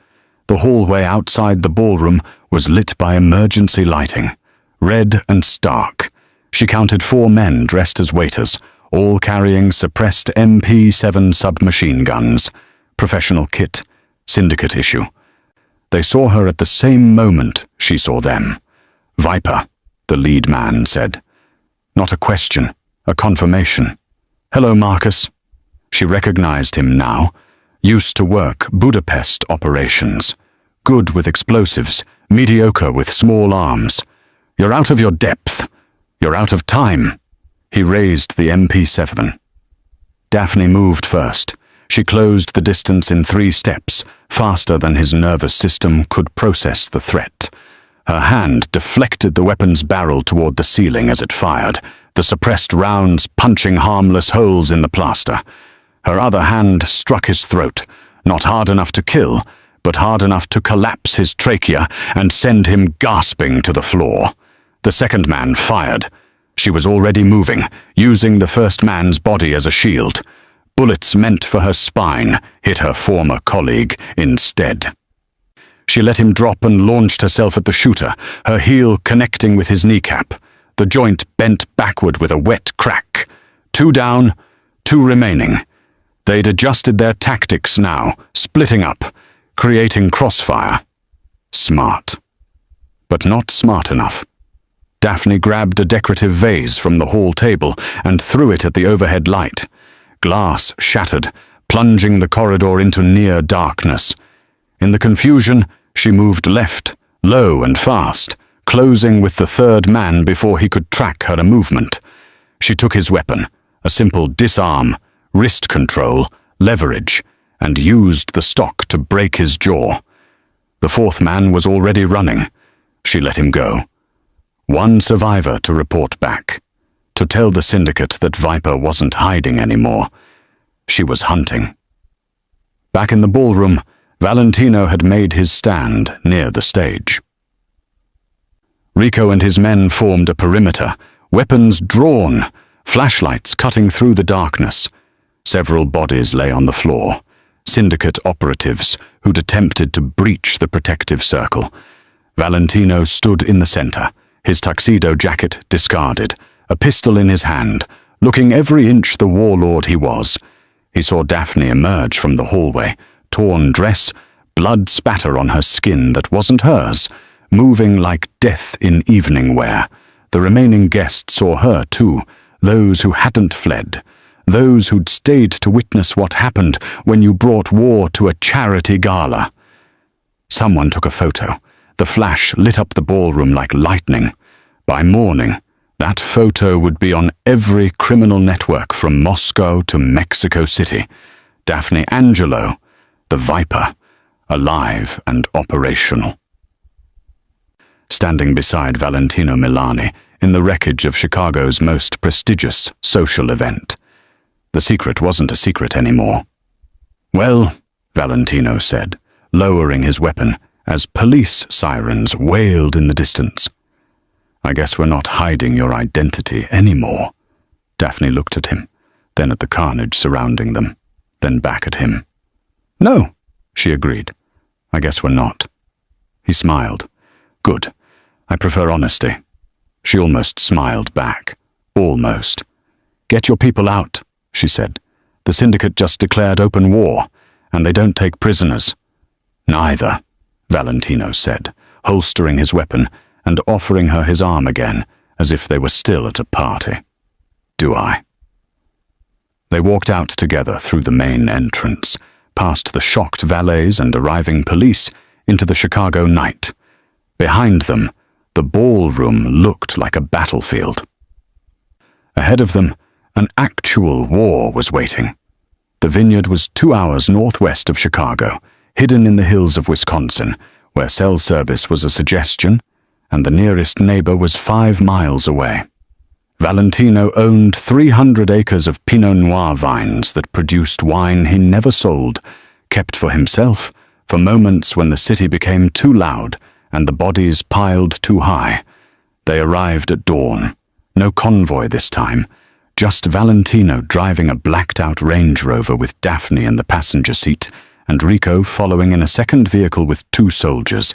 The hallway outside the ballroom was lit by emergency lighting, red and stark. She counted 4 men dressed as waiters, all carrying suppressed MP7 submachine guns. Professional kit, syndicate issue. They saw her at the same moment she saw them. "Viper," the lead man said. Not a question, a confirmation. "Hello, Marcus." She recognized him now. Used to work Budapest operations. Good with explosives, mediocre with small arms. "You're out of your depth. You're out of time." He raised the MP7. Daphne moved first. She closed the distance in 3 steps, faster than his nervous system could process the threat. Her hand deflected the weapon's barrel toward the ceiling as it fired, the suppressed rounds punching harmless holes in the plaster. Her other hand struck his throat, not hard enough to kill, but hard enough to collapse his trachea and send him gasping to the floor. The second man fired. She was already moving, using the first man's body as a shield. Bullets meant for her spine hit her former colleague instead. She let him drop and launched herself at the shooter, her heel connecting with his kneecap. The joint bent backward with a wet crack. 2 down, 2 remaining. They'd adjusted their tactics now, splitting up, creating crossfire. Smart. But not smart enough. Daphne grabbed a decorative vase from the hall table and threw it at the overhead light. Glass shattered, plunging the corridor into near darkness. In the confusion, she moved left, low and fast, closing with the third man before he could track her movement. She took his weapon, a simple disarm, wrist control, leverage, and used the stock to break his jaw. The fourth man was already running. She let him go. 1 survivor to report back, to tell the syndicate that Viper wasn't hiding anymore. She was hunting. Back in the ballroom, Valentino had made his stand near the stage. Rico and his men formed a perimeter, weapons drawn, flashlights cutting through the darkness. Several bodies lay on the floor, syndicate operatives who'd attempted to breach the protective circle. Valentino stood in the center, his tuxedo jacket discarded, a pistol in his hand, looking every inch the warlord he was. He saw Daphne emerge from the hallway, torn dress, blood spatter on her skin that wasn't hers, moving like death in evening wear. The remaining guests saw her too, those who hadn't fled. those who'd stayed to witness what happened when you brought war to a charity gala. Someone took a photo. The flash lit up the ballroom like lightning. By morning, that photo would be on every criminal network from Moscow to Mexico City. Daphne Angelo, the Viper, alive and operational. Standing beside Valentino Milani in the wreckage of Chicago's most prestigious social event. The secret wasn't a secret anymore. "Well," Valentino said, lowering his weapon as police sirens wailed in the distance. "I guess we're not hiding your identity anymore." Daphne looked at him, then at the carnage surrounding them, then back at him. "No," she agreed. "I guess we're not." He smiled. "Good. I prefer honesty." She almost smiled back. Almost. "Get your people out," she said. "The syndicate just declared open war, and they don't take prisoners." "Neither," Valentino said, holstering his weapon and offering her his arm again, as if they were still at a party. "Do I?" They walked out together through the main entrance, past the shocked valets and arriving police, into the Chicago night. Behind them, the ballroom looked like a battlefield. Ahead of them, an actual war was waiting. The vineyard was 2 hours northwest of Chicago, hidden in the hills of Wisconsin, where cell service was a suggestion, and the nearest neighbor was 5 miles away. Valentino owned 300 acres of Pinot Noir vines that produced wine he never sold, kept for himself, for moments when the city became too loud and the bodies piled too high. They arrived at dawn. No convoy this time, just Valentino driving a blacked-out Range Rover with Daphne in the passenger seat and Rico following in a second vehicle with 2 soldiers.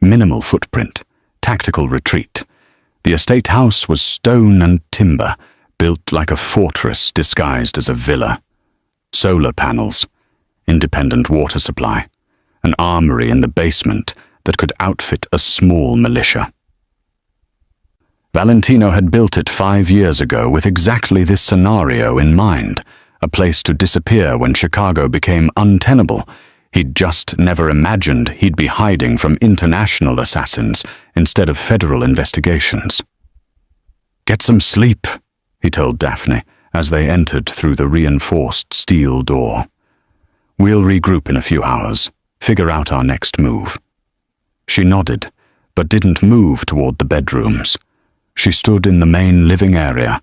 Minimal footprint, tactical retreat. The estate house was stone and timber, built like a fortress disguised as a villa. Solar panels, independent water supply, an armory in the basement that could outfit a small militia. Valentino had built it 5 years ago with exactly this scenario in mind, a place to disappear when Chicago became untenable. He'd just never imagined he'd be hiding from international assassins instead of federal investigations. "Get some sleep," he told Daphne as they entered through the reinforced steel door. "We'll regroup in a few hours, figure out our next move." She nodded, but didn't move toward the bedrooms. She stood in the main living area,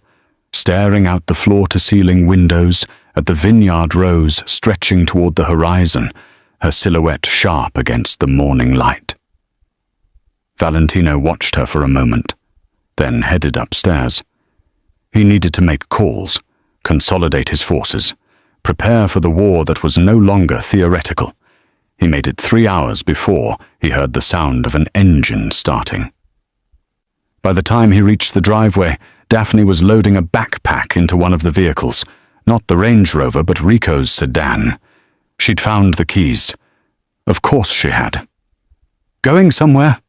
staring out the floor-to-ceiling windows at the vineyard rows stretching toward the horizon, her silhouette sharp against the morning light. Valentino watched her for a moment, then headed upstairs. He needed to make calls, consolidate his forces, prepare for the war that was no longer theoretical. He made it 3 hours before he heard the sound of an engine starting. By the time he reached the driveway, Daphne was loading a backpack into one of the vehicles, not the Range Rover but Rico's sedan. She'd found the keys. Of course she had. "Going somewhere?"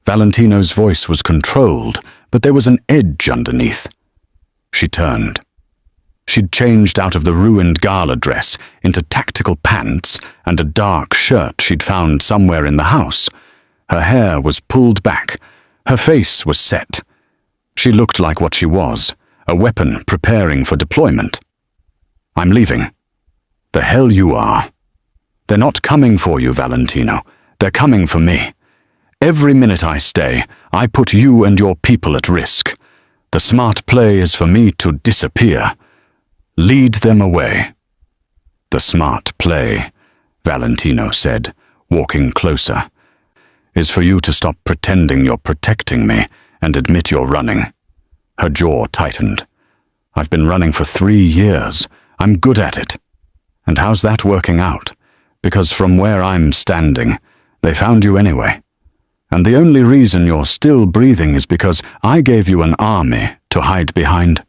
Valentino's voice was controlled, but there was an edge underneath. She turned. She'd changed out of the ruined gala dress into tactical pants and a dark shirt she'd found somewhere in the house. Her hair was pulled back. Her face was set. She looked like what she was, a weapon preparing for deployment. "I'm leaving." "The hell you are." "They're not coming for you, Valentino. They're coming for me. Every minute I stay, I put you and your people at risk. The smart play is for me to disappear. Lead them away." "The smart play," Valentino said, walking closer, "is for you to stop pretending you're protecting me and admit you're running." Her jaw tightened. "I've been running for 3 years. I'm good at it." "And how's that working out? Because from where I'm standing, they found you anyway. And the only reason you're still breathing is because I gave you an army to hide behind."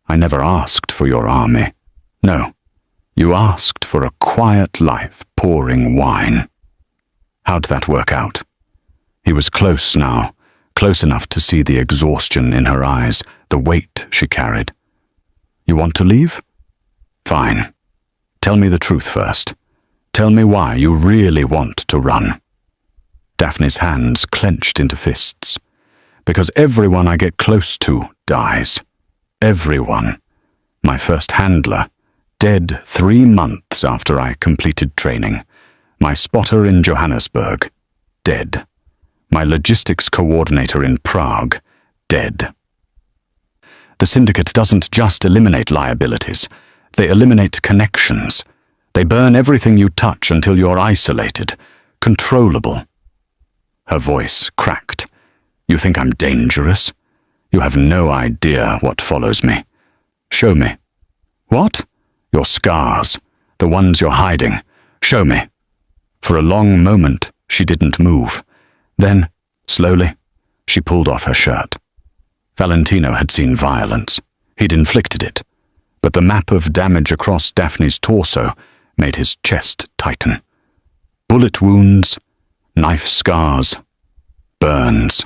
"I never asked for your army. No, you asked for a quiet life pouring wine." How'd that work out? He was close now, close enough to see the exhaustion in her eyes, the weight she carried. You want to leave? Fine. Tell me the truth first. Tell me why you really want to run. Daphne's hands clenched into fists. Because everyone I get close to dies. Everyone. My first handler, dead 3 months after I completed training. My spotter in Johannesburg, dead. My logistics coordinator in Prague, dead. The syndicate doesn't just eliminate liabilities. They eliminate connections. They burn everything you touch until you're isolated, controllable. Her voice cracked. You think I'm dangerous? You have no idea what follows me. Show me. What? Your scars, the ones you're hiding. Show me. For a long moment, she didn't move. Then, slowly, she pulled off her shirt. Valentino had seen violence. He'd inflicted it. But the map of damage across Daphne's torso made his chest tighten. Bullet wounds, knife scars, burns.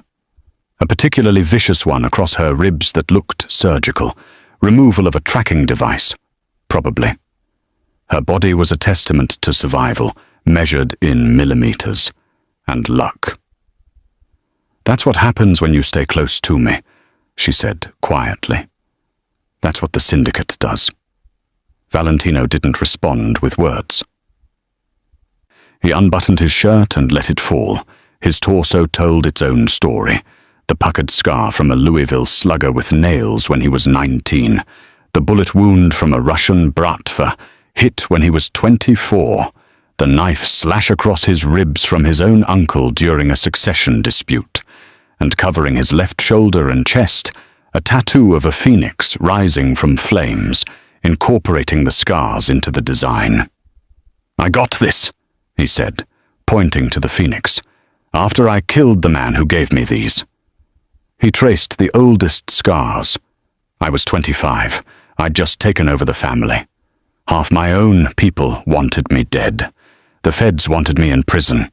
A particularly vicious one across her ribs that looked surgical. Removal of a tracking device, probably. Her body was a testament to survival, measured in millimeters, and luck. That's what happens when you stay close to me, she said quietly. That's what the syndicate does. Valentino didn't respond with words. He unbuttoned his shirt and let it fall. His torso told its own story. The puckered scar from a Louisville slugger with nails when he was 19. The bullet wound from a Russian bratva, hit when he was 24. The knife slash across his ribs from his own uncle during a succession dispute. And covering his left shoulder and chest, a tattoo of a phoenix rising from flames, incorporating the scars into the design. I got this, he said, pointing to the phoenix, after I killed the man who gave me these. He traced the oldest scars. I was 25. I'd just taken over the family. Half my own people wanted me dead. The feds wanted me in prison.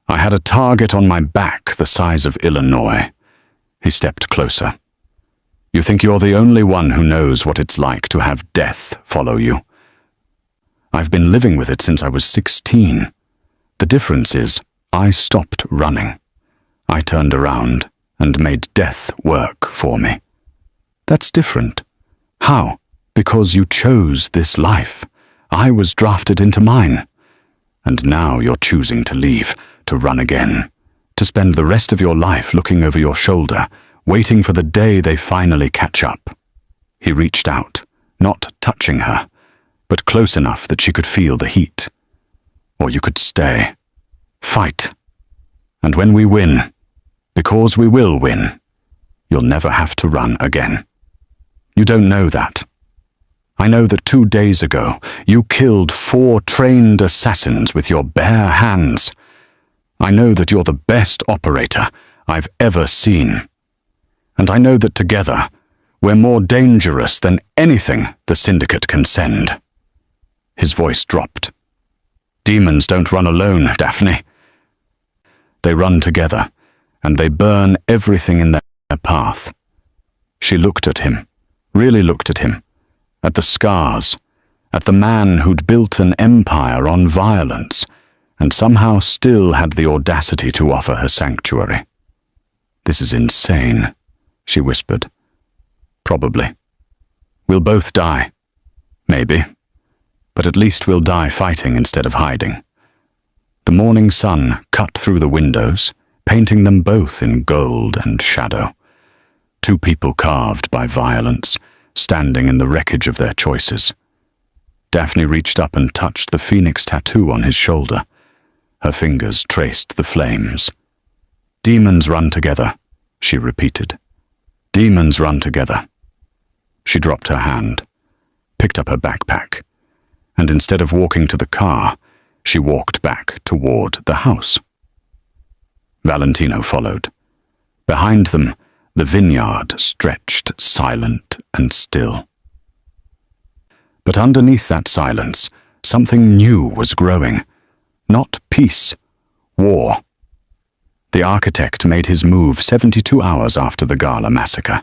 I had a target on my back the size of Illinois. He stepped closer. You think you're the only one who knows what it's like to have death follow you. I've been living with it since I was 16. The difference is, I stopped running. I turned around and made death work for me. That's different. How? Because you chose this life. I was drafted into mine. And now you're choosing to leave, to run again, to spend the rest of your life looking over your shoulder, waiting for the day they finally catch up. He reached out, not touching her, but close enough that she could feel the heat. Or you could stay. Fight. And when we win, because we will win, you'll never have to run again. You don't know that. I know that 2 days ago, you killed 4 trained assassins with your bare hands. I know that you're the best operator I've ever seen. And I know that together, we're more dangerous than anything the syndicate can send. His voice dropped. Demons don't run alone, Daphne. They run together, and they burn everything in their path. She looked at him, really looked at him, at the scars, at the man who'd built an empire on violence, and somehow still had the audacity to offer her sanctuary. This is insane, she whispered. Probably. We'll both die. Maybe. But at least we'll die fighting instead of hiding. The morning sun cut through the windows, painting them both in gold and shadow. 2 people carved by violence, standing in the wreckage of their choices. Daphne reached up and touched the phoenix tattoo on his shoulder. Her fingers traced the flames. Demons run together, she repeated. Demons run together. She dropped her hand, picked up her backpack, and instead of walking to the car, she walked back toward the house. Valentino followed. Behind them, the vineyard stretched silent and still. But underneath that silence, something new was growing. Not peace, war. The architect made his move 72 hours after the Gala massacre.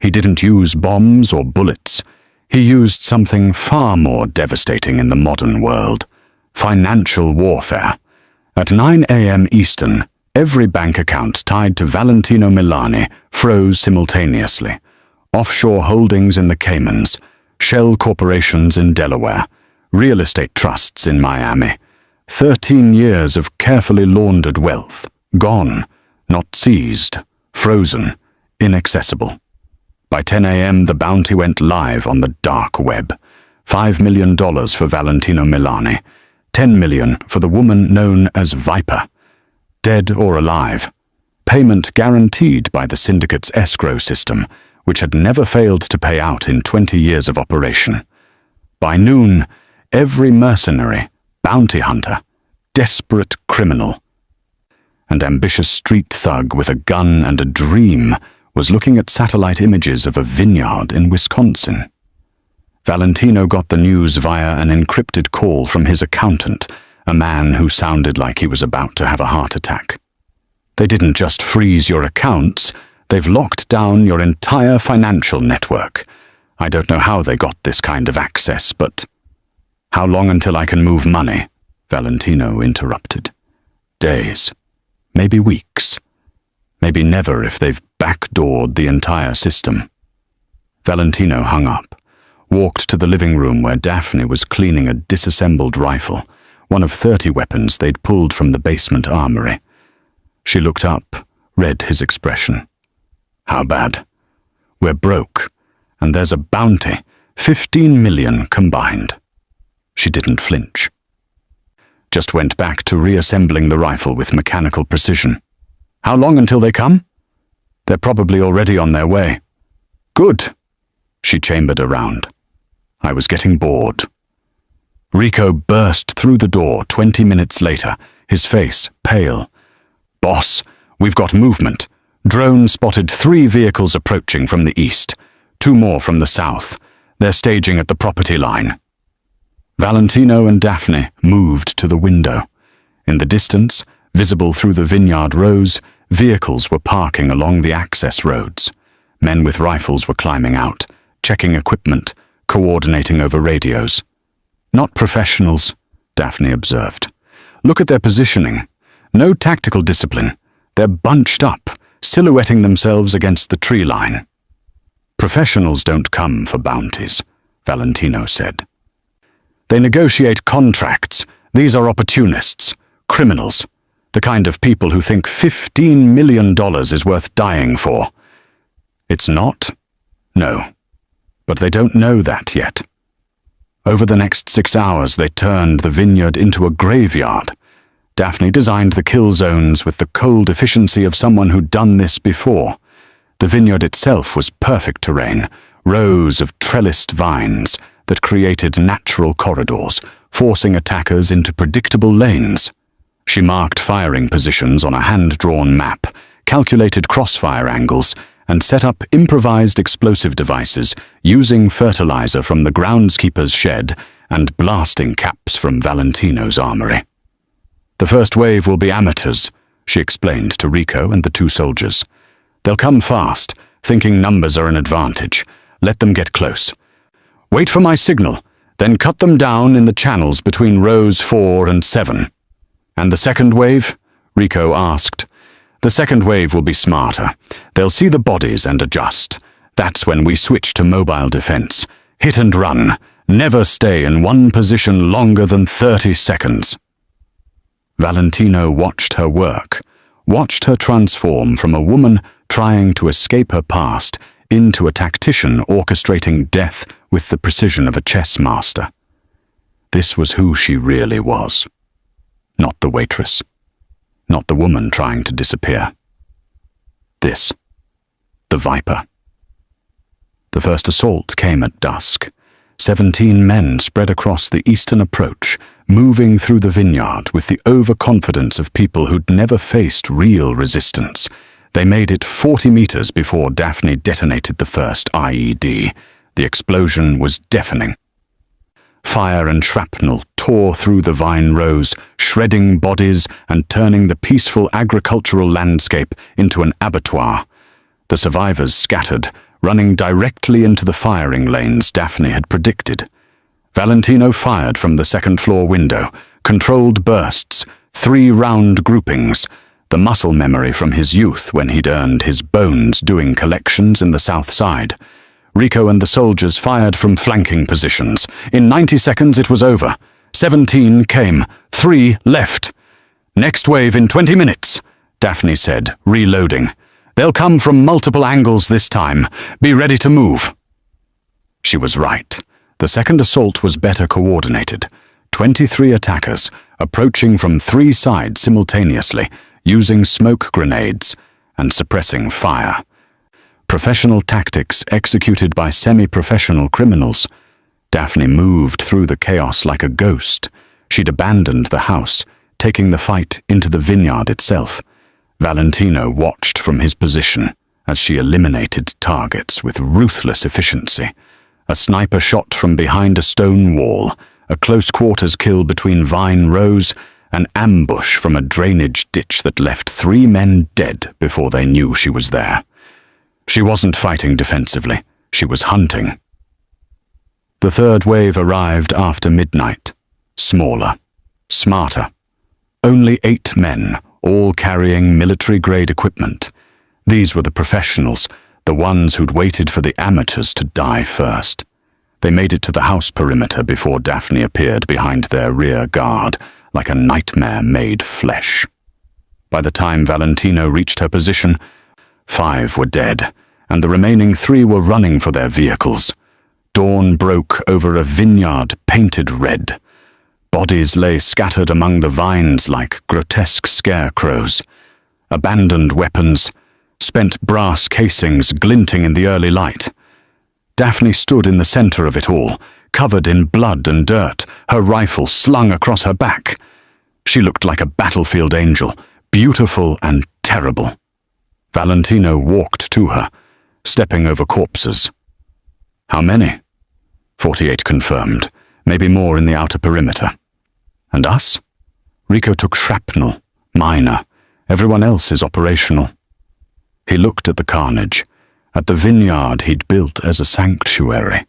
He didn't use bombs or bullets. He used something far more devastating in the modern world: financial warfare. At 9 a.m. Eastern, every bank account tied to Valentino Milani froze simultaneously. Offshore holdings in the Caymans, shell corporations in Delaware, real estate trusts in Miami. 13 years of carefully laundered wealth, gone, not seized, frozen, inaccessible. By 10 a.m. the bounty went live on the dark web. $5 million for Valentino Milani, $10 million for the woman known as Viper. Dead or alive. Payment guaranteed by the syndicate's escrow system, which had never failed to pay out in 20 years of operation. By noon, every mercenary, bounty hunter, desperate criminal, and ambitious street thug with a gun and a dream was looking at satellite images of a vineyard in Wisconsin. Valentino got the news via an encrypted call from his accountant, a man who sounded like he was about to have a heart attack. They didn't just freeze your accounts, they've locked down your entire financial network. I don't know how they got this kind of access, but... How long until I can move money? Valentino interrupted. Days. Maybe weeks. Maybe never if they've backdoored the entire system. Valentino hung up, walked to the living room where Daphne was cleaning a disassembled rifle, one of 30 weapons they'd pulled from the basement armory. She looked up, read his expression. How bad? We're broke, and there's a bounty, 15 million combined. She didn't flinch. Just went back to reassembling the rifle with mechanical precision. How long until they come? They're probably already on their way. Good. She chambered around. I was getting bored. Rico burst through the door 20 minutes later, his face pale. Boss, we've got movement. Drone spotted 3 vehicles approaching from the east, 2 more from the south. They're staging at the property line. Valentino and Daphne moved to the window. In the distance, visible through the vineyard rows, vehicles were parking along the access roads. Men with rifles were climbing out, checking equipment, coordinating over radios. Not professionals, Daphne observed. Look at their positioning. No tactical discipline. They're bunched up, silhouetting themselves against the tree line. Professionals don't come for bounties, Valentino said. They negotiate contracts. These are opportunists, criminals, the kind of people who think $15 million is worth dying for. It's not? No. But they don't know that yet. Over the next 6 hours, they turned the vineyard into a graveyard. Daphne designed the kill zones with the cold efficiency of someone who'd done this before. The vineyard itself was perfect terrain, rows of trellised vines that created natural corridors, forcing attackers into predictable lanes. She marked firing positions on a hand-drawn map, calculated crossfire angles, and set up improvised explosive devices using fertilizer from the groundskeeper's shed and blasting caps from Valentino's armory. The first wave will be amateurs, she explained to Rico and the 2 soldiers. They'll come fast, thinking numbers are an advantage. Let them get close. Wait for my signal, then cut them down in the channels between rows 4 and 7. And the second wave? Rico asked. The second wave will be smarter. They'll see the bodies and adjust. That's when we switch to mobile defense. Hit and run. Never stay in one position longer than 30 seconds. Valentino watched her work, watched her transform from a woman trying to escape her past into a tactician orchestrating death with the precision of a chess master. This was who she really was. Not the waitress. Not the woman trying to disappear. This. The Viper. The first assault came at dusk. 17 men spread across the eastern approach, moving through the vineyard with the overconfidence of people who'd never faced real resistance. They made it 40 meters before Daphne detonated the first IED. The explosion was deafening. Fire and shrapnel tore through the vine rows, shredding bodies and turning the peaceful agricultural landscape into an abattoir. The survivors scattered, running directly into the firing lanes Daphne had predicted. Valentino fired from the second-floor window, controlled bursts, 3-round groupings, the muscle memory from his youth when he'd earned his bones doing collections in the South Side. Rico and the soldiers fired from flanking positions. In 90 seconds it was over. 17 came, 3 left. "Next wave in 20 minutes, Daphne said, reloading. "They'll come from multiple angles this time. Be ready to move." She was right. The second assault was better coordinated. 23 attackers, approaching from 3 sides simultaneously, using smoke grenades and suppressing fire. Professional tactics executed by semi-professional criminals. Daphne moved through the chaos like a ghost. She'd abandoned the house, taking the fight into the vineyard itself. Valentino watched from his position as she eliminated targets with ruthless efficiency. A sniper shot from behind a stone wall, a close-quarters kill between vine rows, an ambush from a drainage ditch that left 3 men dead before they knew she was there. She wasn't fighting defensively, she was hunting. The third wave arrived after midnight. Smaller, smarter. Only 8 men, all carrying military-grade equipment. These were the professionals, the ones who'd waited for the amateurs to die first. They made it to the house perimeter before Daphne appeared behind their rear guard, like a nightmare made flesh. By the time Valentino reached her position, 5 were dead, and the remaining 3 were running for their vehicles. Dawn broke over a vineyard painted red. Bodies lay scattered among the vines like grotesque scarecrows. Abandoned weapons, spent brass casings glinting in the early light. Daphne stood in the center of it all, covered in blood and dirt, her rifle slung across her back. She looked like a battlefield angel, beautiful and terrible. Valentino walked to her, stepping over corpses. "How many?" 48 confirmed, maybe more in the outer perimeter. "And us?" "Rico took shrapnel, minor. Everyone else is operational." He looked at the carnage, at the vineyard he'd built as a sanctuary,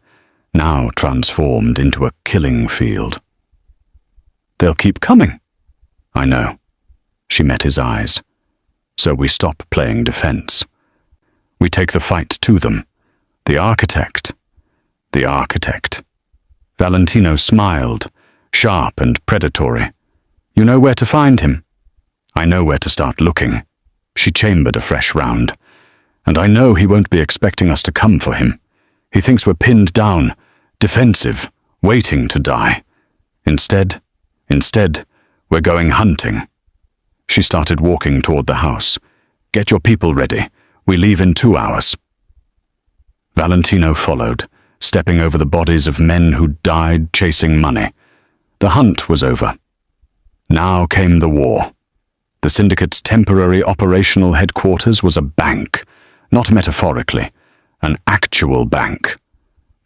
now transformed into a killing field. "They'll keep coming." "I know." She met his eyes. "So we stop playing defense. We take the fight to them. The architect. The architect." Valentino smiled, sharp and predatory. "You know where to find him?" "I know where to start looking." She chambered a fresh round. "And I know he won't be expecting us to come for him. He thinks we're pinned down, defensive, waiting to die. Instead, we're going hunting." She started walking toward the house. "Get your people ready. We leave in 2 hours." Valentino followed, stepping over the bodies of men who died chasing money. The hunt was over. Now came the war. The syndicate's temporary operational headquarters was a bank, not metaphorically, an actual bank.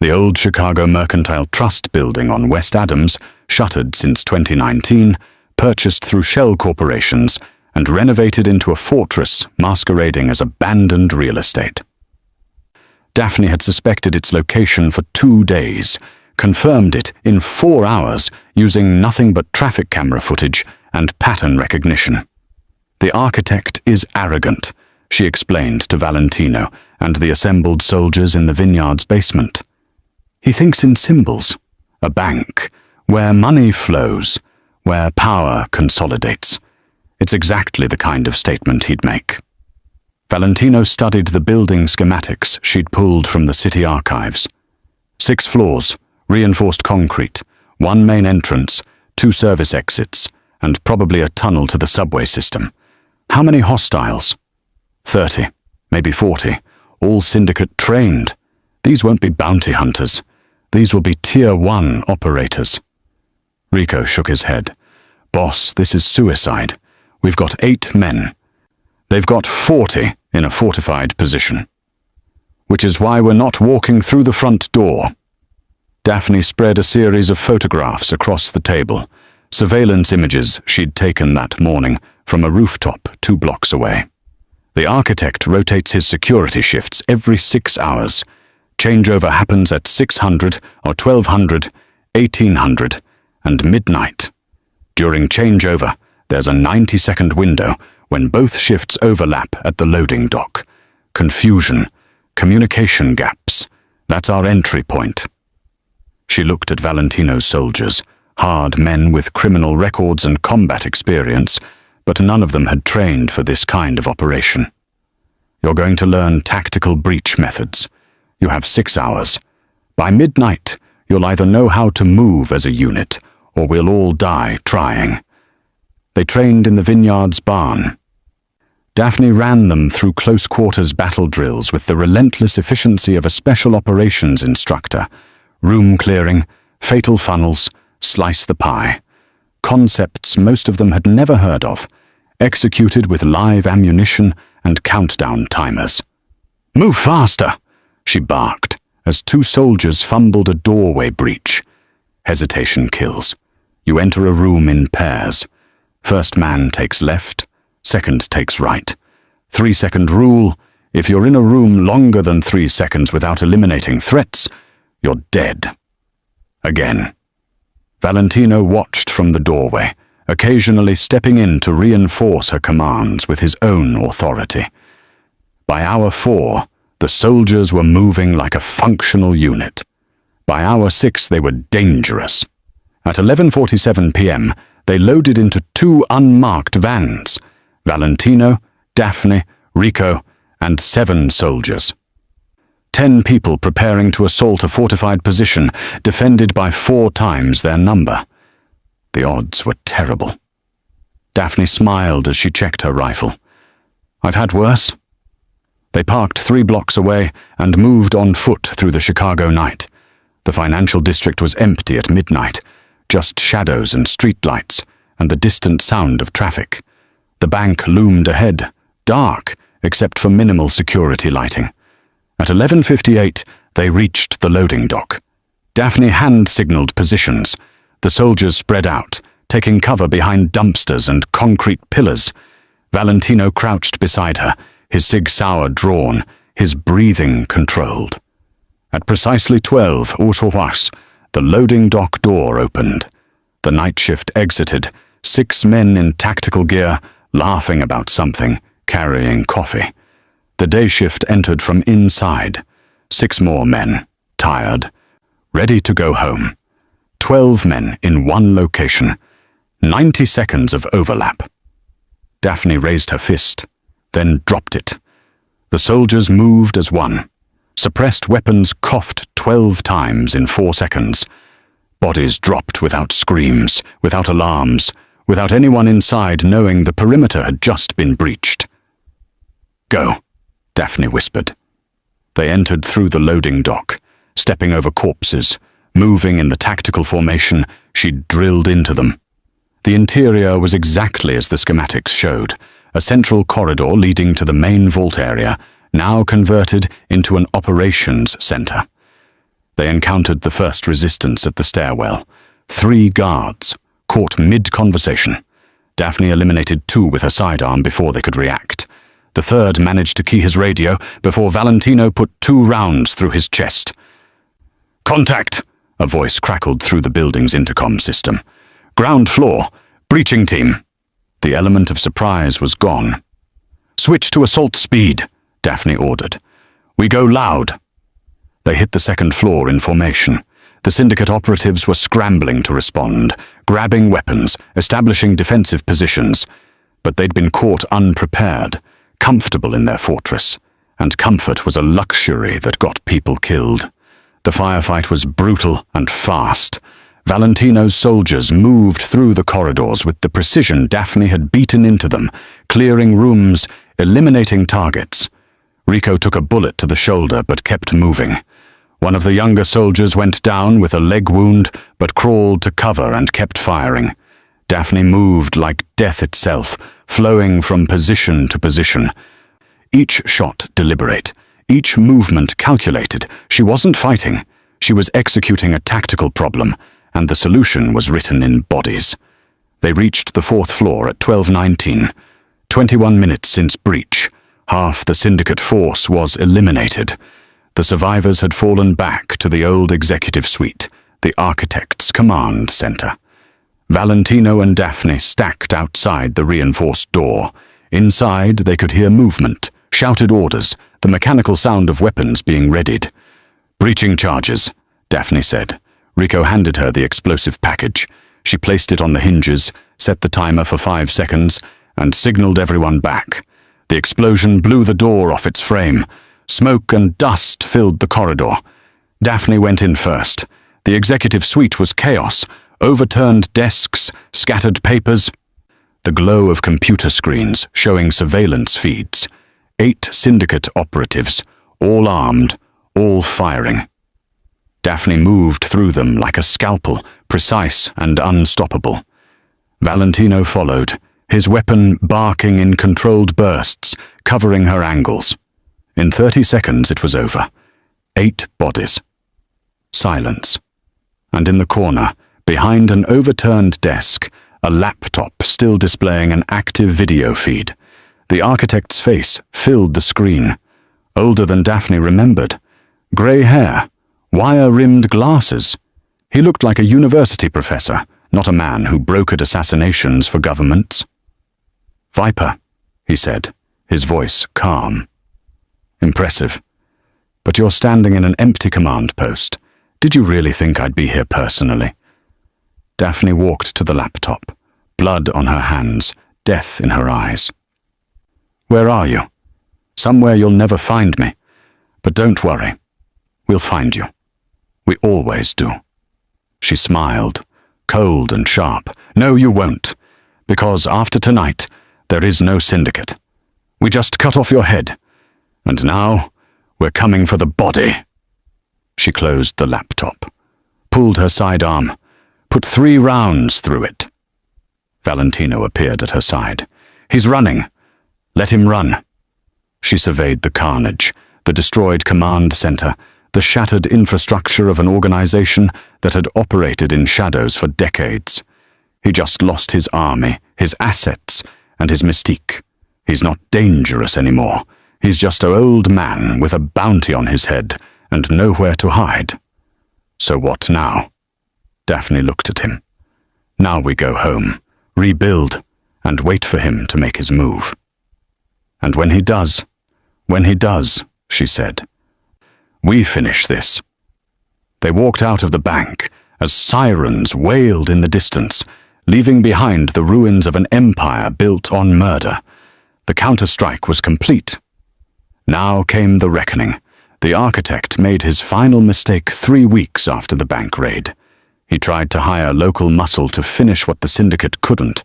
The old Chicago Mercantile Trust building on West Adams, shuttered since 2019, purchased through shell corporations and renovated into a fortress masquerading as abandoned real estate. Daphne had suspected its location for 2 days, confirmed it in 4 hours using nothing but traffic camera footage and pattern recognition. "The architect is arrogant," she explained to Valentino and the assembled soldiers in the vineyard's basement. "He thinks in symbols, a bank, where money flows, where power consolidates. It's exactly the kind of statement he'd make." Valentino studied the building schematics she'd pulled from the city archives. 6 floors, reinforced concrete, 1 main entrance, 2 service exits, and probably a tunnel to the subway system. How many hostiles? 30, maybe 40, all syndicate trained. These won't be bounty hunters. These will be Tier 1 operators. Rico shook his head. "Boss, this is suicide. We've got 8 men. They've got 40 in a fortified position. Which is why we're not walking through the front door." Daphne spread a series of photographs across the table, surveillance images she'd taken that morning from a rooftop 2 blocks away. The architect rotates his security shifts every 6 hours. Changeover happens at 600 or 1200, 1800, and midnight. During changeover, there's a 90-second window when both shifts overlap at the loading dock. Confusion, communication gaps, that's our entry point. She looked at Valentino's soldiers, hard men with criminal records and combat experience, but none of them had trained for this kind of operation. You're going to learn tactical breach methods. You have 6 hours. By midnight, you'll either know how to move as a unit, or we'll all die trying. They trained in the vineyard's barn. Daphne ran them through close-quarters battle drills with the relentless efficiency of a special operations instructor. Room clearing, fatal funnels, slice the pie. Concepts most of them had never heard of, executed with live ammunition and countdown timers. "Move faster!" she barked, as 2 soldiers fumbled a doorway breach. Hesitation kills. You enter a room in pairs. First man takes left, second takes right. 3-second rule: if you're in a room longer than 3 seconds without eliminating threats, you're dead. Again. Valentino watched from the doorway, occasionally stepping in to reinforce her commands with his own authority. By hour 4, the soldiers were moving like a functional unit. By hour 6, they were dangerous. At 11:47 p.m., they loaded into 2 unmarked vans: Valentino, Daphne, Rico, and 7 soldiers. 10 people preparing to assault a fortified position, defended by 4 times their number. The odds were terrible. Daphne smiled as she checked her rifle. "I've had worse." They parked 3 blocks away and moved on foot through the Chicago night. The financial district was empty at midnight, just shadows and streetlights, and the distant sound of traffic. The bank loomed ahead, dark, except for minimal security lighting. At 11:58, they reached the loading dock. Daphne hand-signaled positions. The soldiers spread out, taking cover behind dumpsters and concrete pillars. Valentino crouched beside her, his Sig Sauer drawn, his breathing controlled. At precisely 12 Ursulwas, the loading dock door opened. The night shift exited, 6 men in tactical gear, laughing about something, carrying coffee. The day shift entered from inside. 6 more men, tired, ready to go home. 12 men in one location. 90 seconds of overlap. Daphne raised her fist, then dropped it. The soldiers moved as one. Suppressed weapons coughed 12 times in 4 seconds. Bodies dropped without screams, without alarms, without anyone inside knowing the perimeter had just been breached. "Go," Daphne whispered. They entered through the loading dock, stepping over corpses, moving in the tactical formation she'd drilled into them. The interior was exactly as the schematics showed, a central corridor leading to the main vault area, now converted into an operations center. They encountered the first resistance at the stairwell. 3 guards, caught mid-conversation. Daphne eliminated 2 with her sidearm before they could react. The third managed to key his radio before Valentino put 2 rounds through his chest. "Contact!" a voice crackled through the building's intercom system. "Ground floor, breaching team." The element of surprise was gone. "Switch to assault speed," Daphne ordered. "We go loud." They hit the 2nd floor in formation. The syndicate operatives were scrambling to respond, grabbing weapons, establishing defensive positions. But they'd been caught unprepared, comfortable in their fortress, and comfort was a luxury that got people killed. The firefight was brutal and fast. Valentino's soldiers moved through the corridors with the precision Daphne had beaten into them, clearing rooms, eliminating targets. Rico took a bullet to the shoulder but kept moving. One of the younger soldiers went down with a leg wound but crawled to cover and kept firing. Daphne moved like death itself, flowing from position to position. Each shot deliberate, each movement calculated. She wasn't fighting. She was executing a tactical problem, and the solution was written in bodies. They reached the 4th floor at 12:19. 21 minutes since breach. Half the syndicate force was eliminated. The survivors had fallen back to the old executive suite, the architect's command center. Valentino and Daphne stacked outside the reinforced door. Inside, they could hear movement, shouted orders, the mechanical sound of weapons being readied. "Breaching charges," Daphne said. Rico handed her the explosive package. She placed it on the hinges, set the timer for 5 seconds, and signaled everyone back. The explosion blew the door off its frame. Smoke and dust filled the corridor. Daphne went in first. The executive suite was chaos. Overturned desks, scattered papers. The glow of computer screens showing surveillance feeds. 8 syndicate operatives, all armed, all firing. Daphne moved through them like a scalpel, precise and unstoppable. Valentino followed, his weapon barking in controlled bursts, covering her angles. In 30 seconds it was over. 8 bodies. Silence. And in the corner, behind an overturned desk, a laptop still displaying an active video feed. The architect's face filled the screen. Older than Daphne remembered. Grey hair, wire-rimmed glasses. He looked like a university professor, not a man who brokered assassinations for governments. "Viper," he said, his voice calm. "Impressive. But you're standing in an empty command post. Did you really think I'd be here personally?" Daphne walked to the laptop, blood on her hands, death in her eyes. "Where are you? Somewhere you'll never find me. But don't worry. We'll find you. We always do." She smiled, cold and sharp. "No, you won't. Because after tonight, there is no syndicate. We just cut off your head. And now, we're coming for the body." She closed the laptop, pulled her sidearm, put 3 rounds through it. Valentino appeared at her side. "He's running. Let him run." She surveyed the carnage, the destroyed command center, the shattered infrastructure of an organization that had operated in shadows for decades. He just lost his army, his assets, and his mystique. He's not dangerous anymore. He's just an old man with a bounty on his head and nowhere to hide. So what now? Daphne looked at him. Now we go home, rebuild, and wait for him to make his move. And when he does, she said, we finish this. They walked out of the bank as sirens wailed in the distance, leaving behind the ruins of an empire built on murder. The counterstrike was complete. Now came the reckoning. The architect made his final mistake 3 weeks after the bank raid. He tried to hire local muscle to finish what the syndicate couldn't.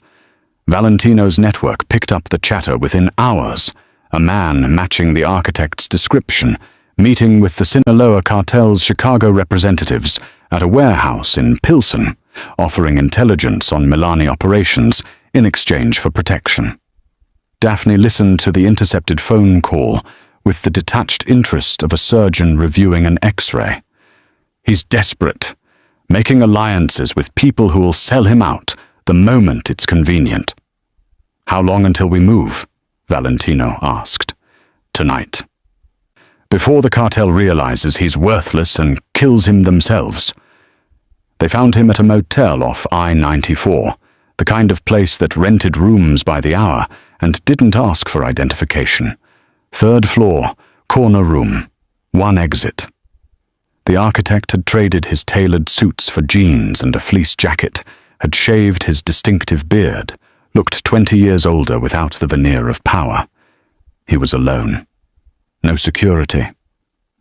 Valentino's network picked up the chatter within hours. A man matching the architect's description, meeting with the Sinaloa cartel's Chicago representatives at a warehouse in Pilsen, offering intelligence on Milani operations in exchange for protection. Daphne listened to the intercepted phone call with the detached interest of a surgeon reviewing an X-ray. He's desperate, making alliances with people who will sell him out the moment it's convenient. How long until we move? Valentino asked. Tonight. Before the cartel realizes he's worthless and kills him themselves. They found him at a motel off I-94, the kind of place that rented rooms by the hour and didn't ask for identification. 3rd floor, corner room, 1 exit. The architect had traded his tailored suits for jeans and a fleece jacket, had shaved his distinctive beard, looked 20 years older without the veneer of power. He was alone. No security,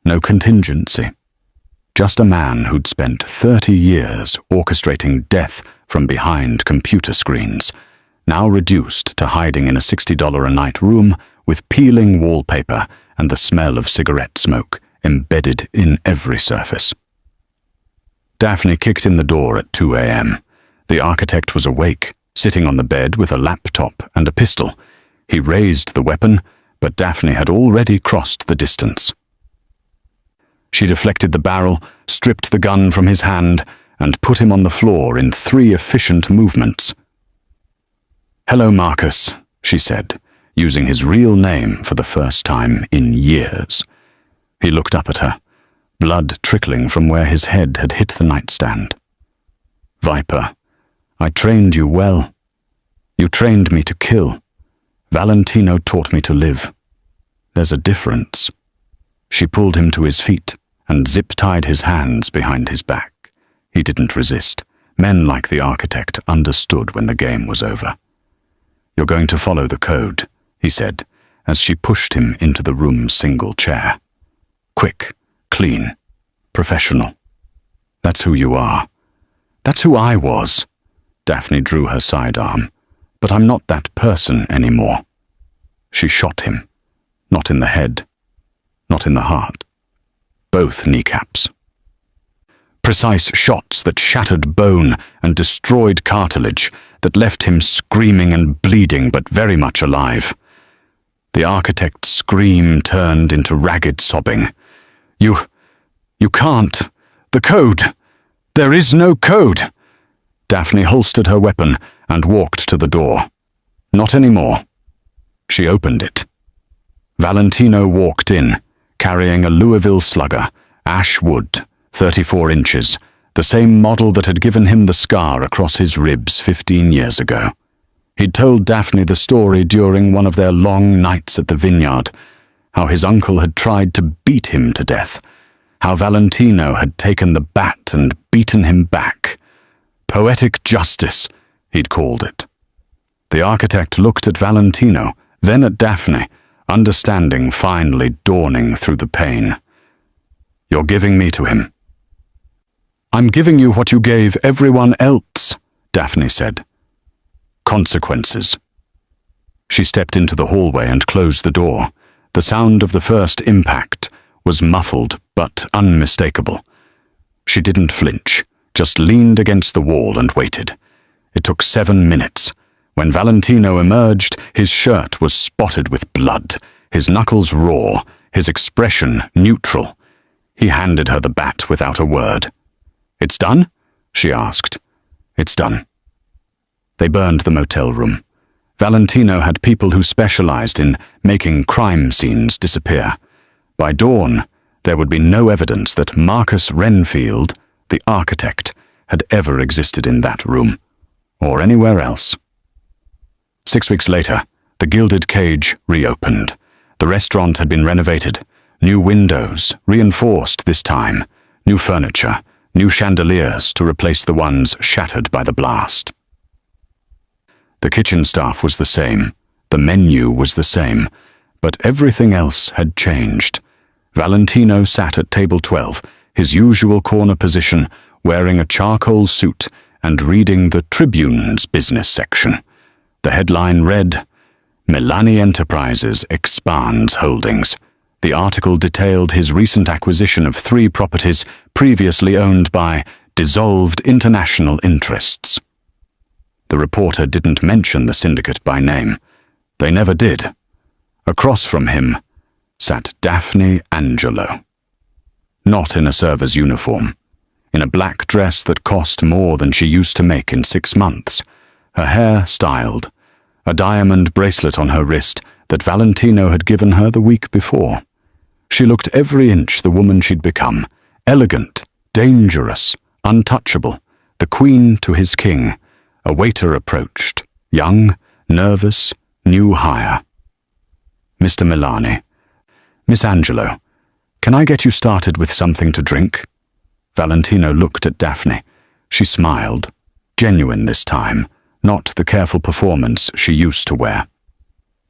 no contingency. Just a man who'd spent 30 years orchestrating death from behind computer screens, now reduced to hiding in a $60 a night room with peeling wallpaper and the smell of cigarette smoke embedded in every surface. Daphne kicked in the door at 2 a.m. The architect was awake, sitting on the bed with a laptop and a pistol. He raised the weapon, but Daphne had already crossed the distance. She deflected the barrel, stripped the gun from his hand, and put him on the floor in 3 efficient movements. "Hello, Marcus," she said, using his real name for the first time in years. He looked up at her, blood trickling from where his head had hit the nightstand. "Viper, I trained you well. You trained me to kill. Valentino taught me to live. There's a difference." She pulled him to his feet and zip-tied his hands behind his back. He didn't resist. Men like the architect understood when the game was over. "You're going to follow the code," he said, as she pushed him into the room's single chair. "Quick, clean, professional. That's who you are. That's who I was." Daphne drew her sidearm. "But I'm not that person anymore." She shot him. Not in the head. Not in the heart. Both kneecaps. Precise shots that shattered bone and destroyed cartilage, that left him screaming and bleeding but very much alive. The architect's scream turned into ragged sobbing. You can't. The code. There is no code." Daphne holstered her weapon and walked to the door. "Not anymore." She opened it. Valentino walked in, carrying a Louisville Slugger, ash wood, 34 inches, the same model that had given him the scar across his ribs 15 years ago. He'd told Daphne the story during one of their long nights at the vineyard, how his uncle had tried to beat him to death, how Valentino had taken the bat and beaten him back. Poetic justice, he'd called it. The architect looked at Valentino, then at Daphne, understanding finally dawning through the pain. "You're giving me to him." "I'm giving you what you gave everyone else," Daphne said. "Consequences." She stepped into the hallway and closed the door. The sound of the first impact was muffled but unmistakable. She didn't flinch, just leaned against the wall and waited. It took 7 minutes. When Valentino emerged, his shirt was spotted with blood, his knuckles raw, his expression neutral. He handed her the bat without a word. "It's done?" she asked. "It's done." They burned the motel room. Valentino had people who specialized in making crime scenes disappear. By dawn, there would be no evidence that Marcus Renfield, the architect, had ever existed in that room, or anywhere else. 6 weeks later, the Gilded Cage reopened. The restaurant had been renovated. New windows, reinforced this time. New furniture, new chandeliers to replace the ones shattered by the blast. The kitchen staff was the same. The menu was the same. But everything else had changed. Valentino sat at table 12, his usual corner position, wearing a charcoal suit and reading the Tribune's business section. The headline read, "Milani Enterprises expands holdings." The article detailed his recent acquisition of 3 properties previously owned by dissolved international interests. The reporter didn't mention the syndicate by name. They never did. Across from him sat Daphne Angelo. Not in a server's uniform. In a black dress that cost more than she used to make in 6 months. Her hair styled. A diamond bracelet on her wrist that Valentino had given her the week before. She looked every inch the woman she'd become. Elegant, dangerous, untouchable. The queen to his king. A waiter approached. Young, nervous, new hire. "Mr. Milani." "Miss Angelo, can I get you started with something to drink?" Valentino looked at Daphne. She smiled. Genuine this time, not the careful performance she used to wear.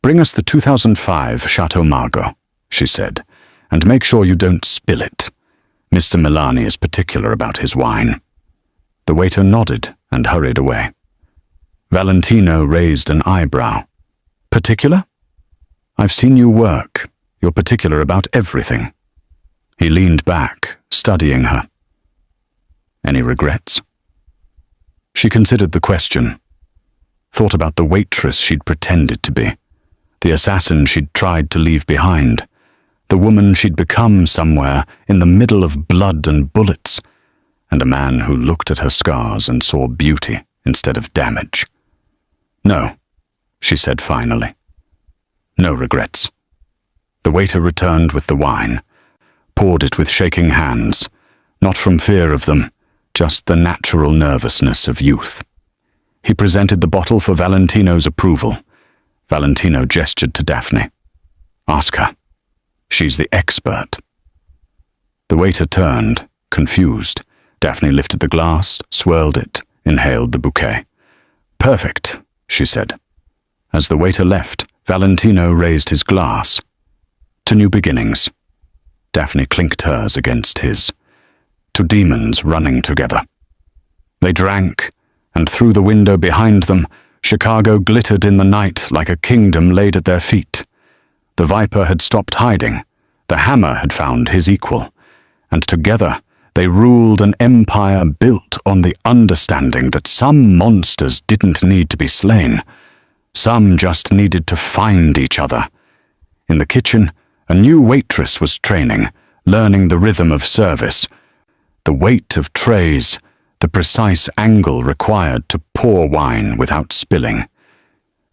"Bring us the 2005 Chateau Margaux," she said, "and make sure you don't spill it. Mr. Milani is particular about his wine." The waiter nodded and hurried away. Valentino raised an eyebrow. "Particular? I've seen you work. You're particular about everything." He leaned back, studying her. "Any regrets?" She considered the question. Thought about the waitress she'd pretended to be. The assassin she'd tried to leave behind. The woman she'd become somewhere in the middle of blood and bullets. And a man who looked at her scars and saw beauty instead of damage. "No," she said finally. no regrets. The waiter returned with the wine, poured it with shaking hands, not from fear of them, just the natural nervousness of youth. He presented the bottle for Valentino's approval. Valentino gestured to Daphne. Ask her. She's the expert. The waiter turned, confused. Daphne lifted the glass, swirled it, inhaled the bouquet. Perfect, she said. As the waiter left, Valentino raised his glass. To new beginnings. Daphne clinked hers against his. To demons running together. They drank, and through the window behind them, Chicago glittered in the night like a kingdom laid at their feet. The viper had stopped hiding. The hammer had found his equal. And together, they ruled an empire built on the understanding that some monsters didn't need to be slain. Some just needed to find each other. In the kitchen, a new waitress was training, learning the rhythm of service. The weight of trays, the precise angle required to pour wine without spilling.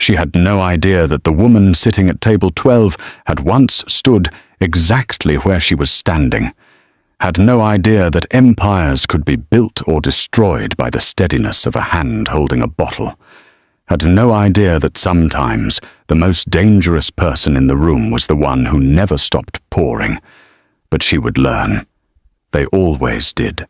She had no idea that the woman sitting at table 12 had once stood exactly where she was standing, had no idea that empires could be built or destroyed by the steadiness of a hand holding a bottle, had no idea that sometimes the most dangerous person in the room was the one who never stopped pouring. But she would learn. They always did.